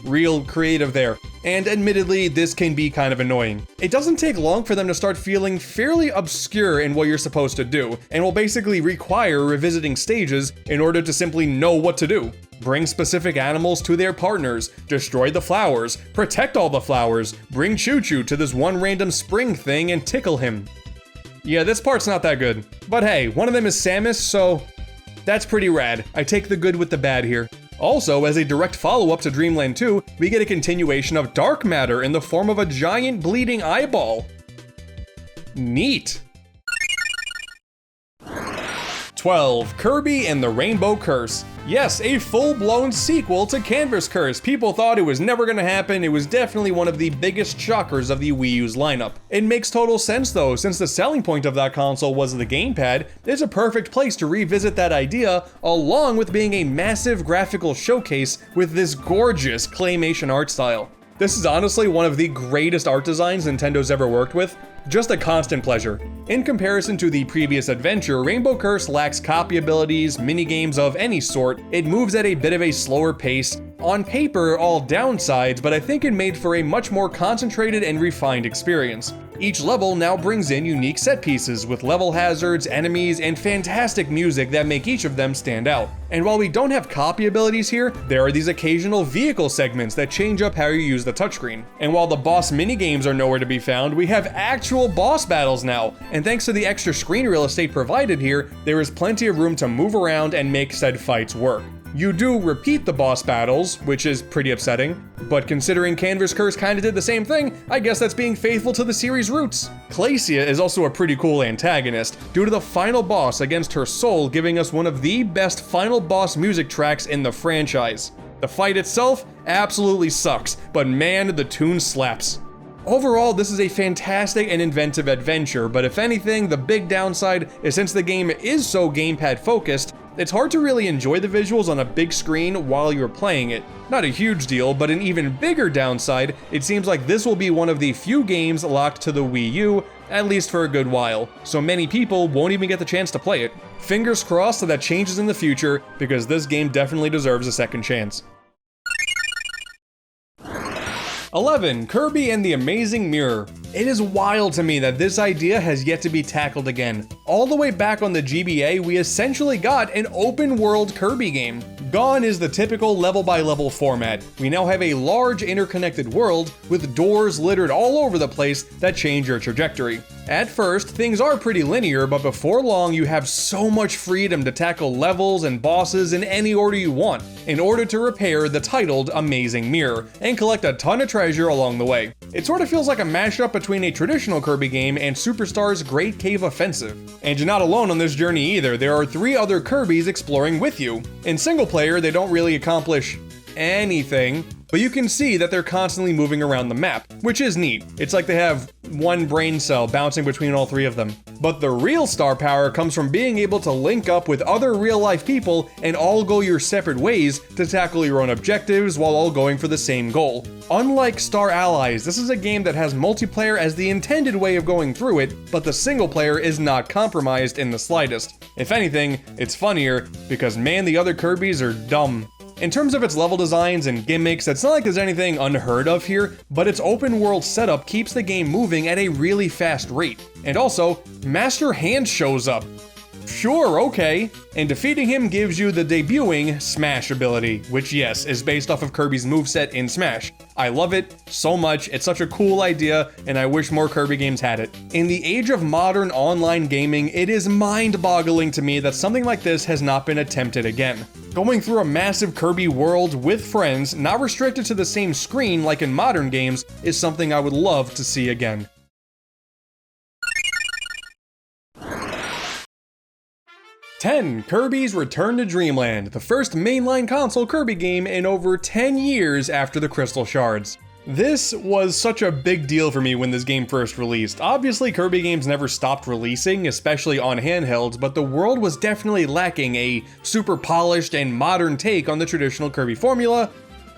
Real creative there. And admittedly, this can be kind of annoying. It doesn't take long for them to start feeling fairly obscure in what you're supposed to do, and will basically require revisiting stages in order to simply know what to do. Bring specific animals to their partners, destroy the flowers, protect all the flowers, bring Choo Choo to this one random spring thing and tickle him. Yeah, this part's not that good. But hey, one of them is Samus, so that's pretty rad. I take the good with the bad here. Also, as a direct follow-up to Dreamland 2, we get a continuation of dark matter in the form of a giant bleeding eyeball. Neat. 12. Kirby and the Rainbow Curse. Yes, a full-blown sequel to Canvas Curse. People thought it was never gonna happen. It was definitely one of the biggest shockers of the Wii U's lineup. It makes total sense though, since the selling point of that console was the gamepad. It's a perfect place to revisit that idea, along with being a massive graphical showcase with this gorgeous claymation art style. This is honestly one of the greatest art designs Nintendo's ever worked with. Just a constant pleasure. In comparison to the previous adventure, Rainbow Curse lacks copy abilities, minigames of any sort. It moves at a bit of a slower pace. On paper, all downsides, but I think it made for a much more concentrated and refined experience. Each level now brings in unique set pieces with level hazards, enemies, and fantastic music that make each of them stand out. And while we don't have copy abilities here, there are these occasional vehicle segments that change up how you use the touchscreen. And while the boss minigames are nowhere to be found, we have actual boss battles now. And thanks to the extra screen real estate provided here, there is plenty of room to move around and make said fights work. You do repeat the boss battles, which is pretty upsetting, but considering Canvas Curse kinda did the same thing, I guess that's being faithful to the series' roots. Glacia is also a pretty cool antagonist, due to the final boss against her soul giving us one of the best final boss music tracks in the franchise. The fight itself absolutely sucks, but man, the tune slaps. Overall, this is a fantastic and inventive adventure, but if anything, the big downside is since the game is so gamepad focused, it's hard to really enjoy the visuals on a big screen while you're playing it. Not a huge deal, but an even bigger downside, it seems like this will be one of the few games locked to the Wii U, at least for a good while, so many people won't even get the chance to play it. Fingers crossed that changes in the future, because this game definitely deserves a second chance. 11. Kirby and the Amazing Mirror. It is wild to me that this idea has yet to be tackled again. All the way back on the GBA, we essentially got an open world Kirby game. Gone is the typical level-by-level format. We now have a large interconnected world with doors littered all over the place that change your trajectory. At first, things are pretty linear, but before long you have so much freedom to tackle levels and bosses in any order you want, in order to repair the titled Amazing Mirror, and collect a ton of treasure along the way. It sort of feels like a mashup between a traditional Kirby game and Superstar's Great Cave Offensive. And you're not alone on this journey either, there are 3 other Kirbys exploring with you. In single player, they don't really accomplish anything, but you can see that they're constantly moving around the map, which is neat. It's like they have one brain cell bouncing between all 3 of them. But the real star power comes from being able to link up with other real-life people and all go your separate ways to tackle your own objectives while all going for the same goal. Unlike Star Allies, this is a game that has multiplayer as the intended way of going through it, but the single player is not compromised in the slightest. If anything, it's funnier, because man, the other Kirbys are dumb. In terms of its level designs and gimmicks, it's not like there's anything unheard of here, but its open world setup keeps the game moving at a really fast rate. And also, Master Hand shows up. Sure, okay. And defeating him gives you the debuting Smash ability, which yes, is based off of Kirby's moveset in Smash. I love it so much, it's such a cool idea, and I wish more Kirby games had it. In the age of modern online gaming, it is mind-boggling to me that something like this has not been attempted again. Going through a massive Kirby world with friends, not restricted to the same screen like in modern games, is something I would love to see again. 10. Kirby's Return to Dreamland, the first mainline console Kirby game in over 10 years after the Crystal Shards. This was such a big deal for me when this game first released. Obviously, Kirby games never stopped releasing, especially on handhelds, but the world was definitely lacking a super polished and modern take on the traditional Kirby formula,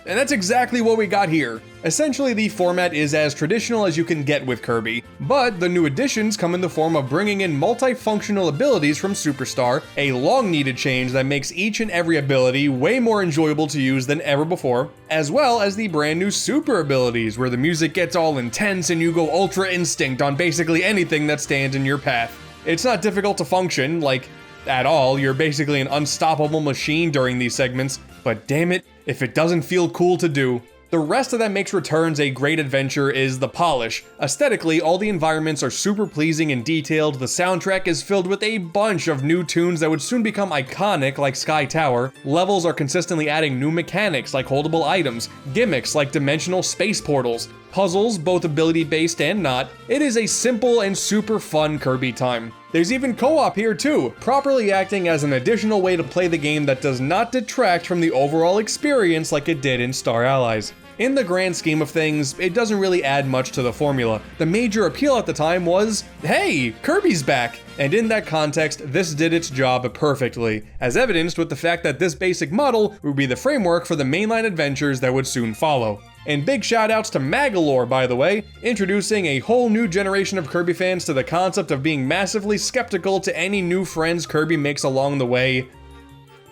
and that's exactly what we got here. Essentially, the format is as traditional as you can get with Kirby, but the new additions come in the form of bringing in multifunctional abilities from Superstar, a long-needed change that makes each and every ability way more enjoyable to use than ever before, as well as the brand new super abilities, where the music gets all intense and you go Ultra Instinct on basically anything that stands in your path. It's not difficult to function, like, at all. You're basically an unstoppable machine during these segments, but damn it, if it doesn't feel cool to do. The rest of that makes Returns a great adventure is the polish. Aesthetically, all the environments are super pleasing and detailed, the soundtrack is filled with a bunch of new tunes that would soon become iconic like Sky Tower, levels are consistently adding new mechanics like holdable items, gimmicks like dimensional space portals, puzzles, both ability-based and not. It is a simple and super fun Kirby time. There's even co-op here too, properly acting as an additional way to play the game that does not detract from the overall experience like it did in Star Allies. In the grand scheme of things, it doesn't really add much to the formula. The major appeal at the time was, hey, Kirby's back! And in that context, this did its job perfectly, as evidenced with the fact that this basic model would be the framework for the mainline adventures that would soon follow. And big shoutouts to Magalore, by the way, introducing a whole new generation of Kirby fans to the concept of being massively skeptical to any new friends Kirby makes along the way.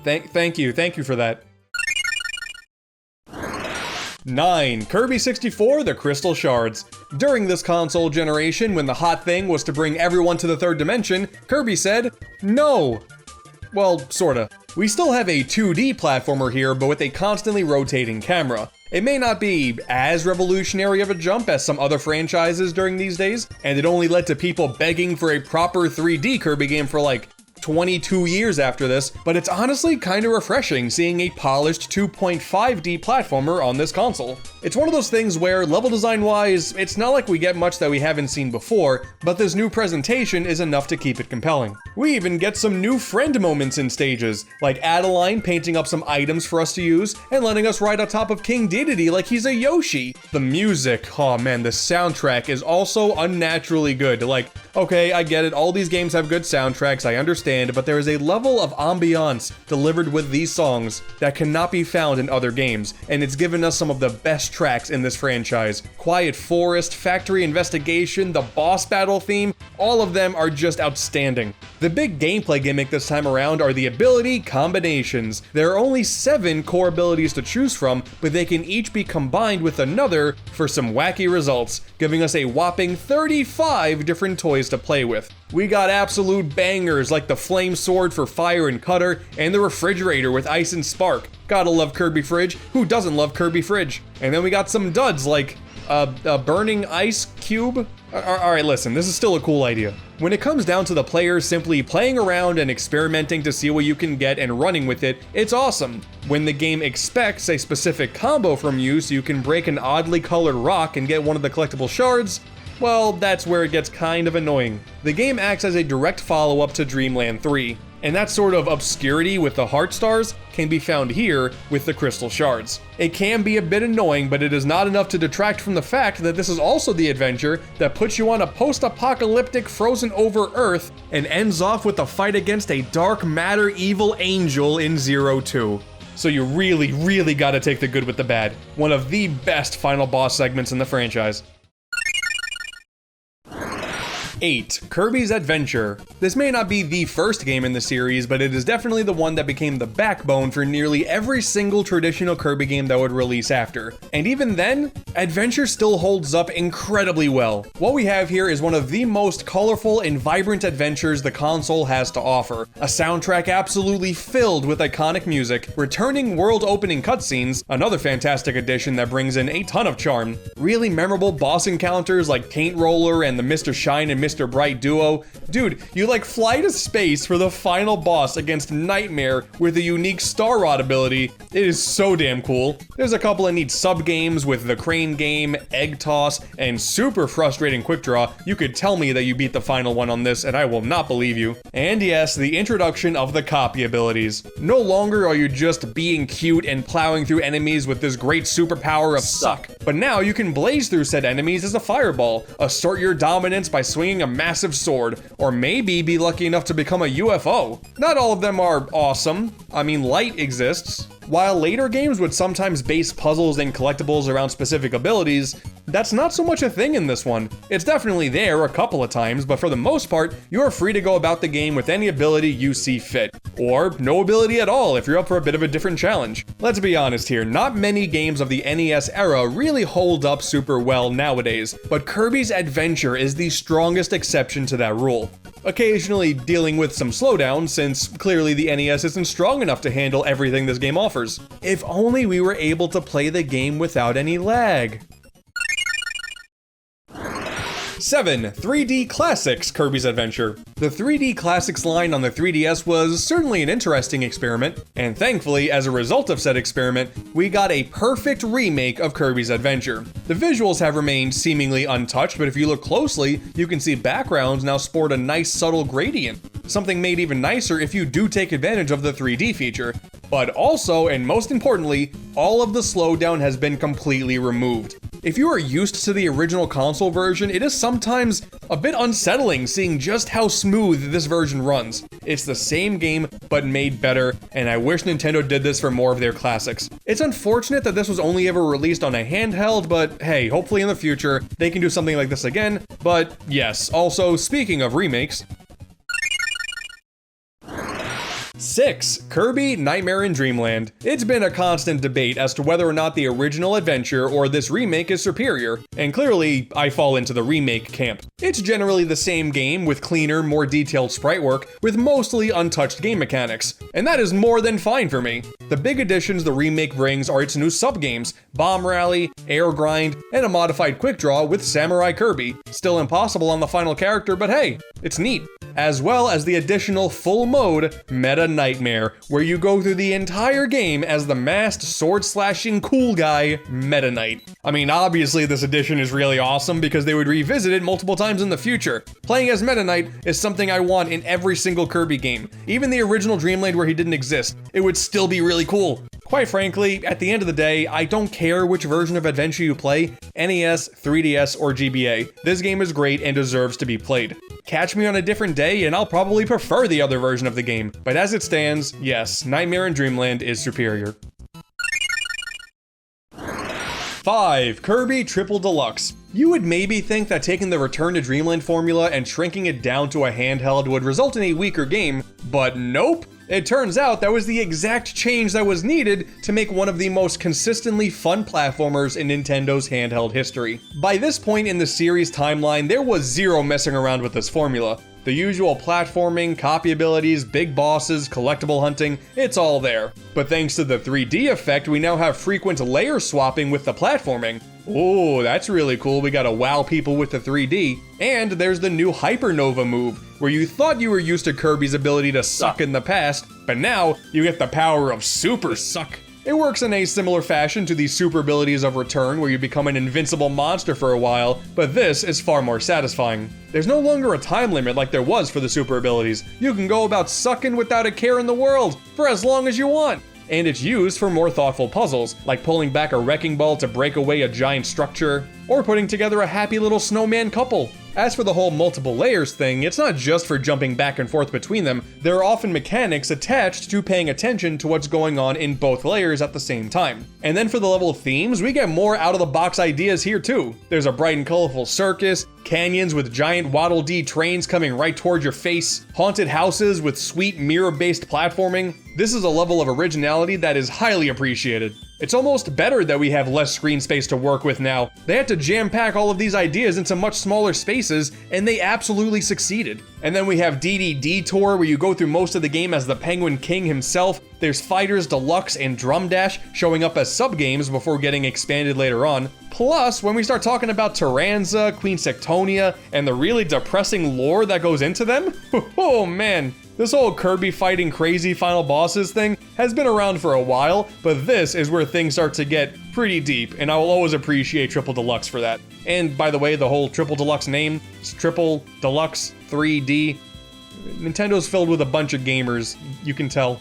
Thank you for that. 9. Kirby 64, The Crystal Shards. During this console generation, when the hot thing was to bring everyone to the third dimension, Kirby said, no. Well, sorta. We still have a 2D platformer here, but with a constantly rotating camera. It may not be as revolutionary of a jump as some other franchises during these days, and it only led to people begging for a proper 3D Kirby game for like 22 years after this, but it's honestly kind of refreshing seeing a polished 2.5D platformer on this console. It's one of those things where, level design wise, it's not like we get much that we haven't seen before, but this new presentation is enough to keep it compelling. We even get some new friend moments in stages, like Adeline painting up some items for us to use, and letting us ride on top of King Dedede like he's a Yoshi. The music, oh man, the soundtrack is also unnaturally good. Like, Okay, I get it, all these games have good soundtracks, I understand, but there is a level of ambiance delivered with these songs that cannot be found in other games, and it's given us some of the best tracks in this franchise. Quiet Forest, Factory Investigation, the boss battle theme, all of them are just outstanding. The big gameplay gimmick this time around are the ability combinations. There are only 7 core abilities to choose from, but they can each be combined with another for some wacky results, giving us a whopping 35 different toys to play with. We got absolute bangers like the flame sword for fire and cutter, and the refrigerator with ice and spark. Gotta love Kirby Fridge. Who doesn't love Kirby Fridge? And then we got some duds like a burning ice cube. Alright, listen, this is still a cool idea. When it comes down to the players simply playing around and experimenting to see what you can get and running with it, it's awesome. When the game expects a specific combo from you so you can break an oddly colored rock and get one of the collectible shards, well, that's where it gets kind of annoying. The game acts as a direct follow-up to Dreamland 3, and that sort of obscurity with the heart stars can be found here with the crystal shards. It can be a bit annoying, but it is not enough to detract from the fact that this is also the adventure that puts you on a post-apocalyptic frozen over Earth and ends off with a fight against a dark matter evil angel in 02. So you really gotta take the good with the bad. One of the best final boss segments in the franchise. 8. Kirby's Adventure. This may not be the first game in the series, but it is definitely the one that became the backbone for nearly every single traditional Kirby game that would release after. And even then, Adventure still holds up incredibly well. What we have here is one of the most colorful and vibrant adventures the console has to offer. A soundtrack absolutely filled with iconic music, returning world-opening cutscenes, another fantastic addition that brings in a ton of charm, really memorable boss encounters like Paint Roller and the Mr. Shine and Mr. Bright duo. Dude, you like fly to space for the final boss against Nightmare with a unique Star Rod ability. It is so damn cool. There's a couple of neat sub-games with the Crane game, Egg Toss, and super frustrating Quick Draw. You could tell me that you beat the final one on this and I will not believe you. And yes, the introduction of the copy abilities. No longer are you just being cute and plowing through enemies with this great superpower of suck, but now you can blaze through said enemies as a fireball, assert your dominance by swinging a massive sword, or maybe be lucky enough to become a UFO. Not all of them are awesome. I mean, Light exists. While later games would sometimes base puzzles and collectibles around specific abilities, that's not so much a thing in this one. It's definitely there a couple of times, but for the most part, you're free to go about the game with any ability you see fit. Or no ability at all if you're up for a bit of a different challenge. Let's be honest here, not many games of the NES era really hold up super well nowadays, but Kirby's Adventure is the strongest exception to that rule. Occasionally dealing with some slowdown, since clearly the NES isn't strong enough to handle everything this game offers. If only we were able to play the game without any lag. 7. 3D Classics Kirby's Adventure. The 3D Classics line on the 3DS was certainly an interesting experiment, and thankfully, as a result of said experiment, we got a perfect remake of Kirby's Adventure. The visuals have remained seemingly untouched, but if you look closely, you can see backgrounds now sport a nice subtle gradient. Something made even nicer if you do take advantage of the 3D feature. But also, and most importantly, all of the slowdown has been completely removed. If you are used to the original console version, it is sometimes a bit unsettling seeing just how smooth this version runs. It's the same game, but made better, and I wish Nintendo did this for more of their classics. It's unfortunate that this was only ever released on a handheld, but hey, hopefully in the future, they can do something like this again. But yes, also speaking of remakes, 6. Kirby Nightmare in Dreamland. It's been a constant debate as to whether or not the original adventure or this remake is superior, and clearly I fall into the remake camp. It's generally the same game with cleaner, more detailed sprite work with mostly untouched game mechanics, and that is more than fine for me. The big additions the remake brings are its new sub-games, Bomb Rally, Air Grind, and a modified Quick Draw with Samurai Kirby. Still impossible on the final character, but hey, it's neat. As well as the additional full mode, Meta Nightmare, where you go through the entire game as the masked sword-slashing cool guy, Meta Knight. I mean, obviously this edition is really awesome because they would revisit it multiple times in the future. Playing as Meta Knight is something I want in every single Kirby game. Even the original Dreamland where he didn't exist, it would still be really cool. Quite frankly, at the end of the day, I don't care which version of Adventure you play, NES, 3DS, or GBA. This game is great and deserves to be played. Catch me on a different day and I'll probably prefer the other version of the game. But as it stands, yes, Nightmare in Dreamland is superior. 5. Kirby Triple Deluxe. You would maybe think that taking the Return to Dreamland formula and shrinking it down to a handheld would result in a weaker game, but nope! It turns out that was the exact change that was needed to make one of the most consistently fun platformers in Nintendo's handheld history. By this point in the series timeline, there was zero messing around with this formula. The usual platforming, copy abilities, big bosses, collectible hunting, it's all there. But thanks to the 3D effect, we now have frequent layer swapping with the platforming. Oh, that's really cool, we gotta wow people with the 3D. And there's the new Hypernova move, where you thought you were used to Kirby's ability to suck in the past, but now you get the power of Super Suck. It works in a similar fashion to the super abilities of Return, where you become an invincible monster for a while, but this is far more satisfying. There's no longer a time limit like there was for the super abilities. You can go about sucking without a care in the world, for as long as you want. And it's used for more thoughtful puzzles, like pulling back a wrecking ball to break away a giant structure, or putting together a happy little snowman couple. As for the whole multiple layers thing, it's not just for jumping back and forth between them, there are often mechanics attached to paying attention to what's going on in both layers at the same time. And then for the level themes, we get more out-of-the-box ideas here too. There's a bright and colorful circus, canyons with giant Waddle Dee trains coming right towards your face, haunted houses with sweet mirror-based platforming. This is a level of originality that is highly appreciated. It's almost better that we have less screen space to work with now. They had to jam-pack all of these ideas into much smaller spaces, and they absolutely succeeded. And then we have DD Detour, where you go through most of the game as the Penguin King himself. There's Fighters Deluxe and Drum Dash showing up as sub-games before getting expanded later on. Plus, when we start talking about Tyranza, Queen Sectonia, and the really depressing lore that goes into them, oh man. This whole Kirby fighting crazy final bosses thing has been around for a while, but this is where things start to get pretty deep, and I will always appreciate Triple Deluxe for that. And by the way, the whole Triple Deluxe name, it's Triple Deluxe 3D. Nintendo's filled with a bunch of gamers, you can tell.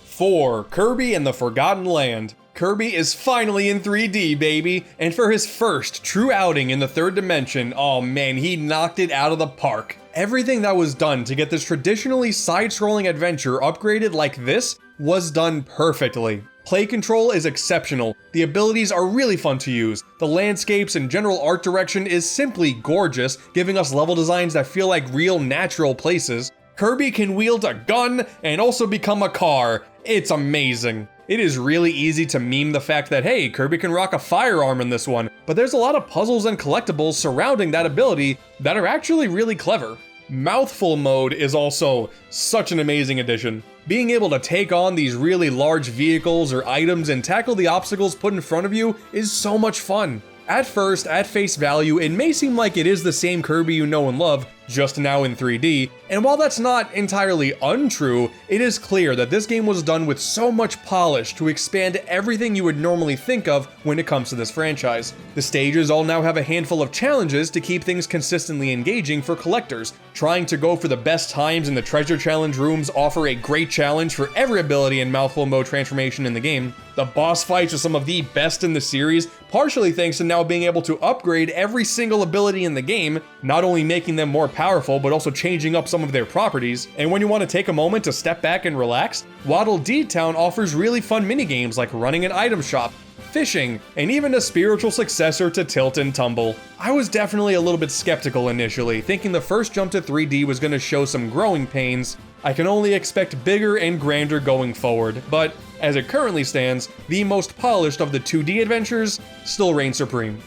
Four, Kirby and the Forgotten Land. Kirby is finally in 3D, baby, and for his first true outing in the third dimension, oh man, he knocked it out of the park. Everything that was done to get this traditionally side-scrolling adventure upgraded like this was done perfectly. Play control is exceptional, the abilities are really fun to use, the landscapes and general art direction is simply gorgeous, giving us level designs that feel like real natural places. Kirby can wield a gun and also become a car. It's amazing. It is really easy to meme the fact that, hey, Kirby can rock a firearm in this one, but there's a lot of puzzles and collectibles surrounding that ability that are actually really clever. Mouthful mode is also such an amazing addition. Being able to take on these really large vehicles or items and tackle the obstacles put in front of you is so much fun. At first, at face value, it may seem like it is the same Kirby you know and love, just now in 3D, and while that's not entirely untrue, it is clear that this game was done with so much polish to expand everything you would normally think of when it comes to this franchise. The stages all now have a handful of challenges to keep things consistently engaging for collectors. Trying to go for the best times in the treasure challenge rooms offer a great challenge for every ability and mouthful mode transformation in the game. The boss fights are some of the best in the series, partially thanks to now being able to upgrade every single ability in the game, not only making them more powerful, but also changing up some of their properties. And when you want to take a moment to step back and relax, Waddle Dee Town offers really fun minigames like running an item shop, fishing, and even a spiritual successor to Tilt and Tumble. I was definitely a little bit skeptical initially, thinking the first jump to 3D was going to show some growing pains. I can only expect bigger and grander going forward, but as it currently stands, the most polished of the 2D adventures still reigns supreme.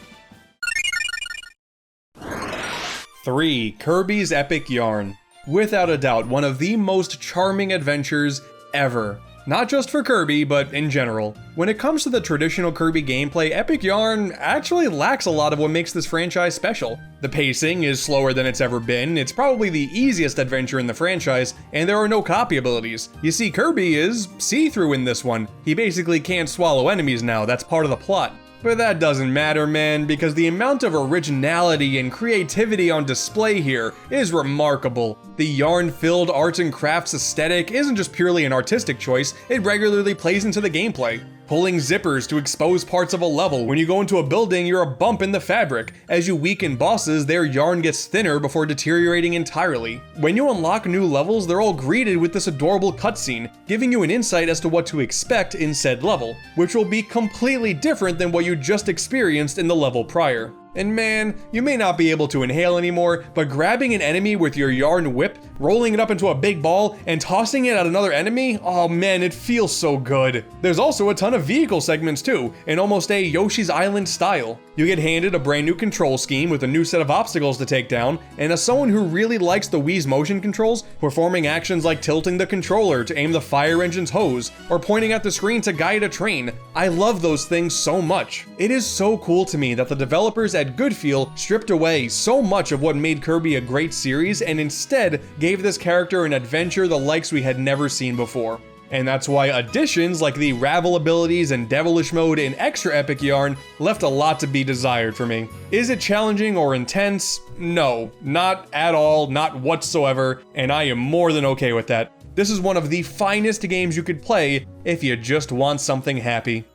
3. Kirby's Epic Yarn. Without a doubt, one of the most charming adventures ever. Not just for Kirby, but in general. When it comes to the traditional Kirby gameplay, Epic Yarn actually lacks a lot of what makes this franchise special. The pacing is slower than it's ever been, it's probably the easiest adventure in the franchise, and there are no copy abilities. You see, Kirby is see-through in this one. He basically can't swallow enemies now, that's part of the plot. But that doesn't matter, man, because the amount of originality and creativity on display here is remarkable. The yarn-filled arts and crafts aesthetic isn't just purely an artistic choice, it regularly plays into the gameplay. pulling zippers to expose parts of a level. When you go into a building, you're a bump in the fabric. As you weaken bosses, their yarn gets thinner before deteriorating entirely. When you unlock new levels, they're all greeted with this adorable cutscene, giving you an insight as to what to expect in said level, which will be completely different than what you just experienced in the level prior. And man, you may not be able to inhale anymore, but grabbing an enemy with your yarn whip, rolling it up into a big ball, and tossing it at another enemy, oh man, it feels so good. There's also a ton of vehicle segments too, in almost a Yoshi's Island style. You get handed a brand new control scheme with a new set of obstacles to take down, and as someone who really likes the Wii's motion controls, performing actions like tilting the controller to aim the fire engine's hose, or pointing at the screen to guide a train, I love those things so much. It is so cool to me that the developers at Goodfeel stripped away so much of what made Kirby a great series and instead gave this character an adventure the likes we had never seen before. And that's why additions like the Ravel abilities and Devilish Mode in Extra Epic Yarn left a lot to be desired for me. Is it challenging or intense? No, not at all, not whatsoever, and I am more than okay with that. This is one of the finest games you could play if you just want something happy.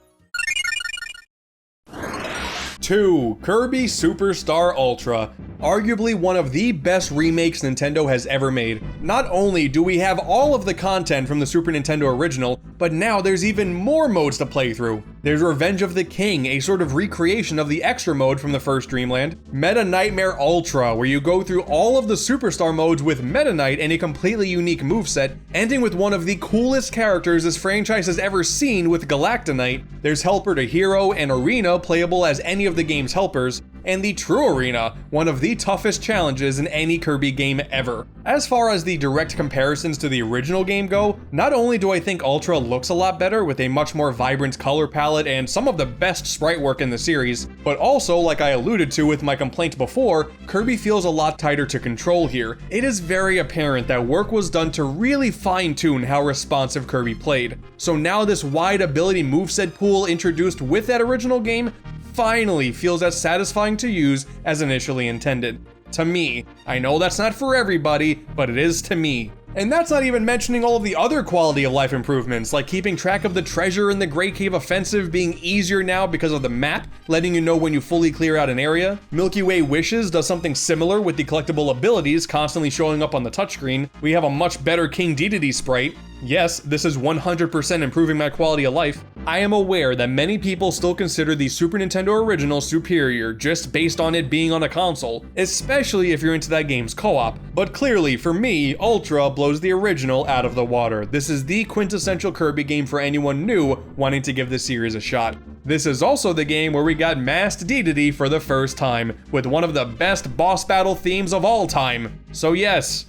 2. Kirby Superstar Ultra. Arguably one of the best remakes Nintendo has ever made. Not only do we have all of the content from the Super Nintendo original, but now there's even more modes to play through. There's Revenge of the King, a sort of recreation of the extra mode from the first Dreamland. Meta Nightmare Ultra, where you go through all of the Superstar modes with Meta Knight and a completely unique moveset, ending with one of the coolest characters this franchise has ever seen with Galactonite. There's Helper to Hero and Arena, playable as any of the game's helpers, and the True Arena, one of the toughest challenges in any Kirby game ever. As far as the direct comparisons to the original game go, not only do I think Ultra looks a lot better with a much more vibrant color palette and some of the best sprite work in the series, but also, like I alluded to with my complaint before, Kirby feels a lot tighter to control here. It is very apparent that work was done to really fine-tune how responsive Kirby played. So now this wide ability moveset pool introduced with that original game finally feels as satisfying to use as initially intended. To me. I know that's not for everybody, but it is to me. And that's not even mentioning all of the other quality of life improvements, like keeping track of the treasure in the Great Cave Offensive being easier now because of the map, letting you know when you fully clear out an area. Milky Way Wishes does something similar with the collectible abilities constantly showing up on the touchscreen. We have a much better King Dedede sprite. Yes, this is 100% improving my quality of life. I am aware that many people still consider the Super Nintendo original superior just based on it being on a console, especially if you're into that game's co-op. But clearly, for me, Ultra blows the original out of the water. This is the quintessential Kirby game for anyone new wanting to give this series a shot. This is also the game where we got masked Dedede for the first time, with one of the best boss battle themes of all time. So yes,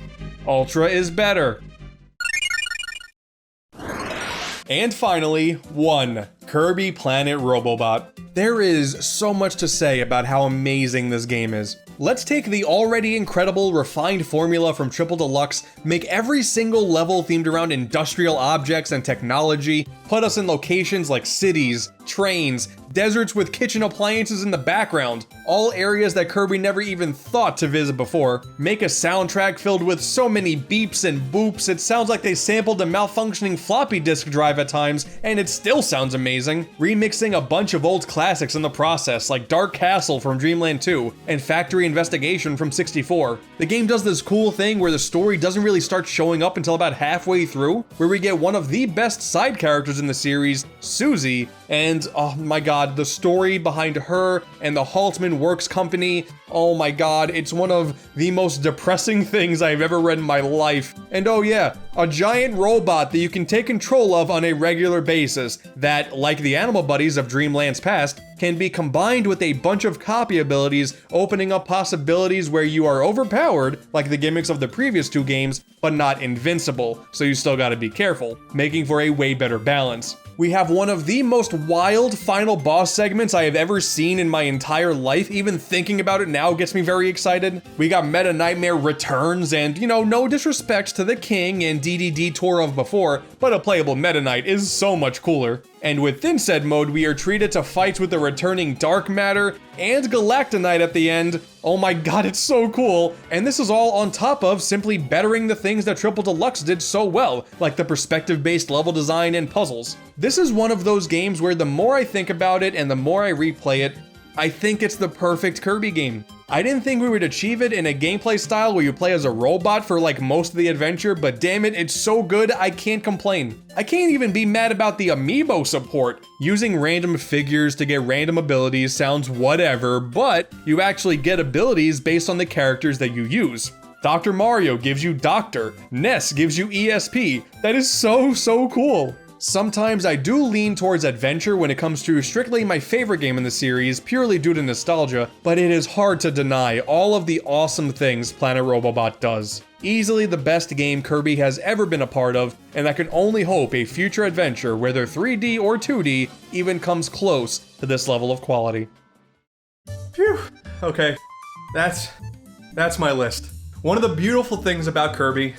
Ultra is better. And finally, 1. Kirby Planet Robobot. There is so much to say about how amazing this game is. Let's take the already incredible refined formula from Triple Deluxe, make every single level themed around industrial objects and technology, put us in locations like cities, trains, deserts with kitchen appliances in the background, all areas that Kirby never even thought to visit before. Make a soundtrack filled with so many beeps and boops, it sounds like they sampled a malfunctioning floppy disk drive at times, and it still sounds amazing. Remixing a bunch of old classics in the process, like Dark Castle from Dreamland 2, and Factory Investigation from 64. The game does this cool thing where the story doesn't really start showing up until about halfway through, where we get one of the best side characters in the series, Susie, and oh my god, the story behind her and the Haltman Works Company, oh my god, it's one of the most depressing things I've ever read in my life. And oh yeah, a giant robot that you can take control of on a regular basis that, like the animal buddies of Dreamland's past, can be combined with a bunch of copy abilities, opening up possibilities where you are overpowered, like the gimmicks of the previous 2 games, but not invincible, so you still gotta be careful, making for a way better balance. We have one of the most wild final boss segments I have ever seen in my entire life. Even thinking about it now gets me very excited. We got Meta Nightmare returns, and you know, no disrespect to the King and DDD tour of before, but a playable Meta Knight is so much cooler. and within said mode we are treated to fights with the returning Dark Matter and Galactonite at the end. Oh my god, it's so cool! And this is all on top of simply bettering the things that Triple Deluxe did so well, like the perspective-based level design and puzzles. This is one of those games where the more I think about it and the more I replay it, I think it's the perfect Kirby game. I didn't think we would achieve it in a gameplay style where you play as a robot for like most of the adventure, but damn it, it's so good I can't complain. I can't even be mad about the amiibo support. Using random figures to get random abilities sounds whatever, but you actually get abilities based on the characters that you use. Dr. Mario gives you Doctor, Ness gives you ESP. That is so cool. Sometimes I do lean towards adventure when it comes to strictly my favorite game in the series, purely due to nostalgia, but it is hard to deny all of the awesome things Planet Robobot does. Easily the best game Kirby has ever been a part of, and I can only hope a future adventure, whether 3D or 2D, even comes close to this level of quality. Phew, okay, that's my list. One of the beautiful things about Kirby,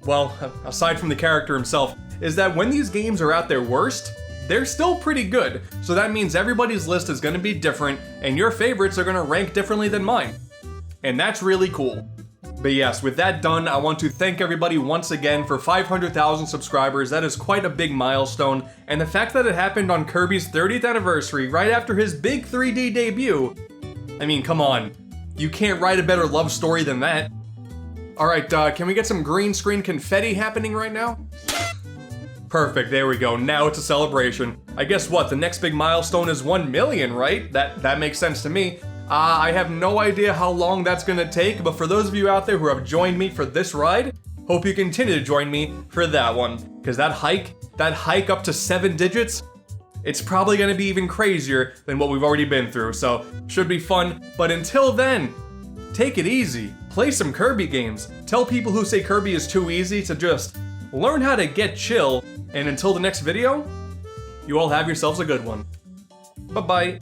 well, aside from the character himself, is that when these games are at their worst, they're still pretty good. So that means everybody's list is gonna be different, and your favorites are gonna rank differently than mine. And that's really cool. But yes, with that done, I want to thank everybody once again for 500,000 subscribers. That is quite a big milestone, and the fact that it happened on Kirby's 30th anniversary, right after his big 3D debut, I mean, come on. You can't write a better love story than that. Alright, can we get some green screen confetti happening right now? Perfect, there we go, now it's a celebration. I guess what, the next big milestone is 1 million, right? That makes sense to me. I have no idea how long that's gonna take, but for those of you out there who have joined me for this ride, hope you continue to join me for that one. Because that hike up to 7 digits, it's probably gonna be even crazier than what we've already been through, so should be fun. But until then, take it easy, play some Kirby games, tell people who say Kirby is too easy to just learn how to get chill, and until the next video, you all have yourselves a good one. Bye-bye.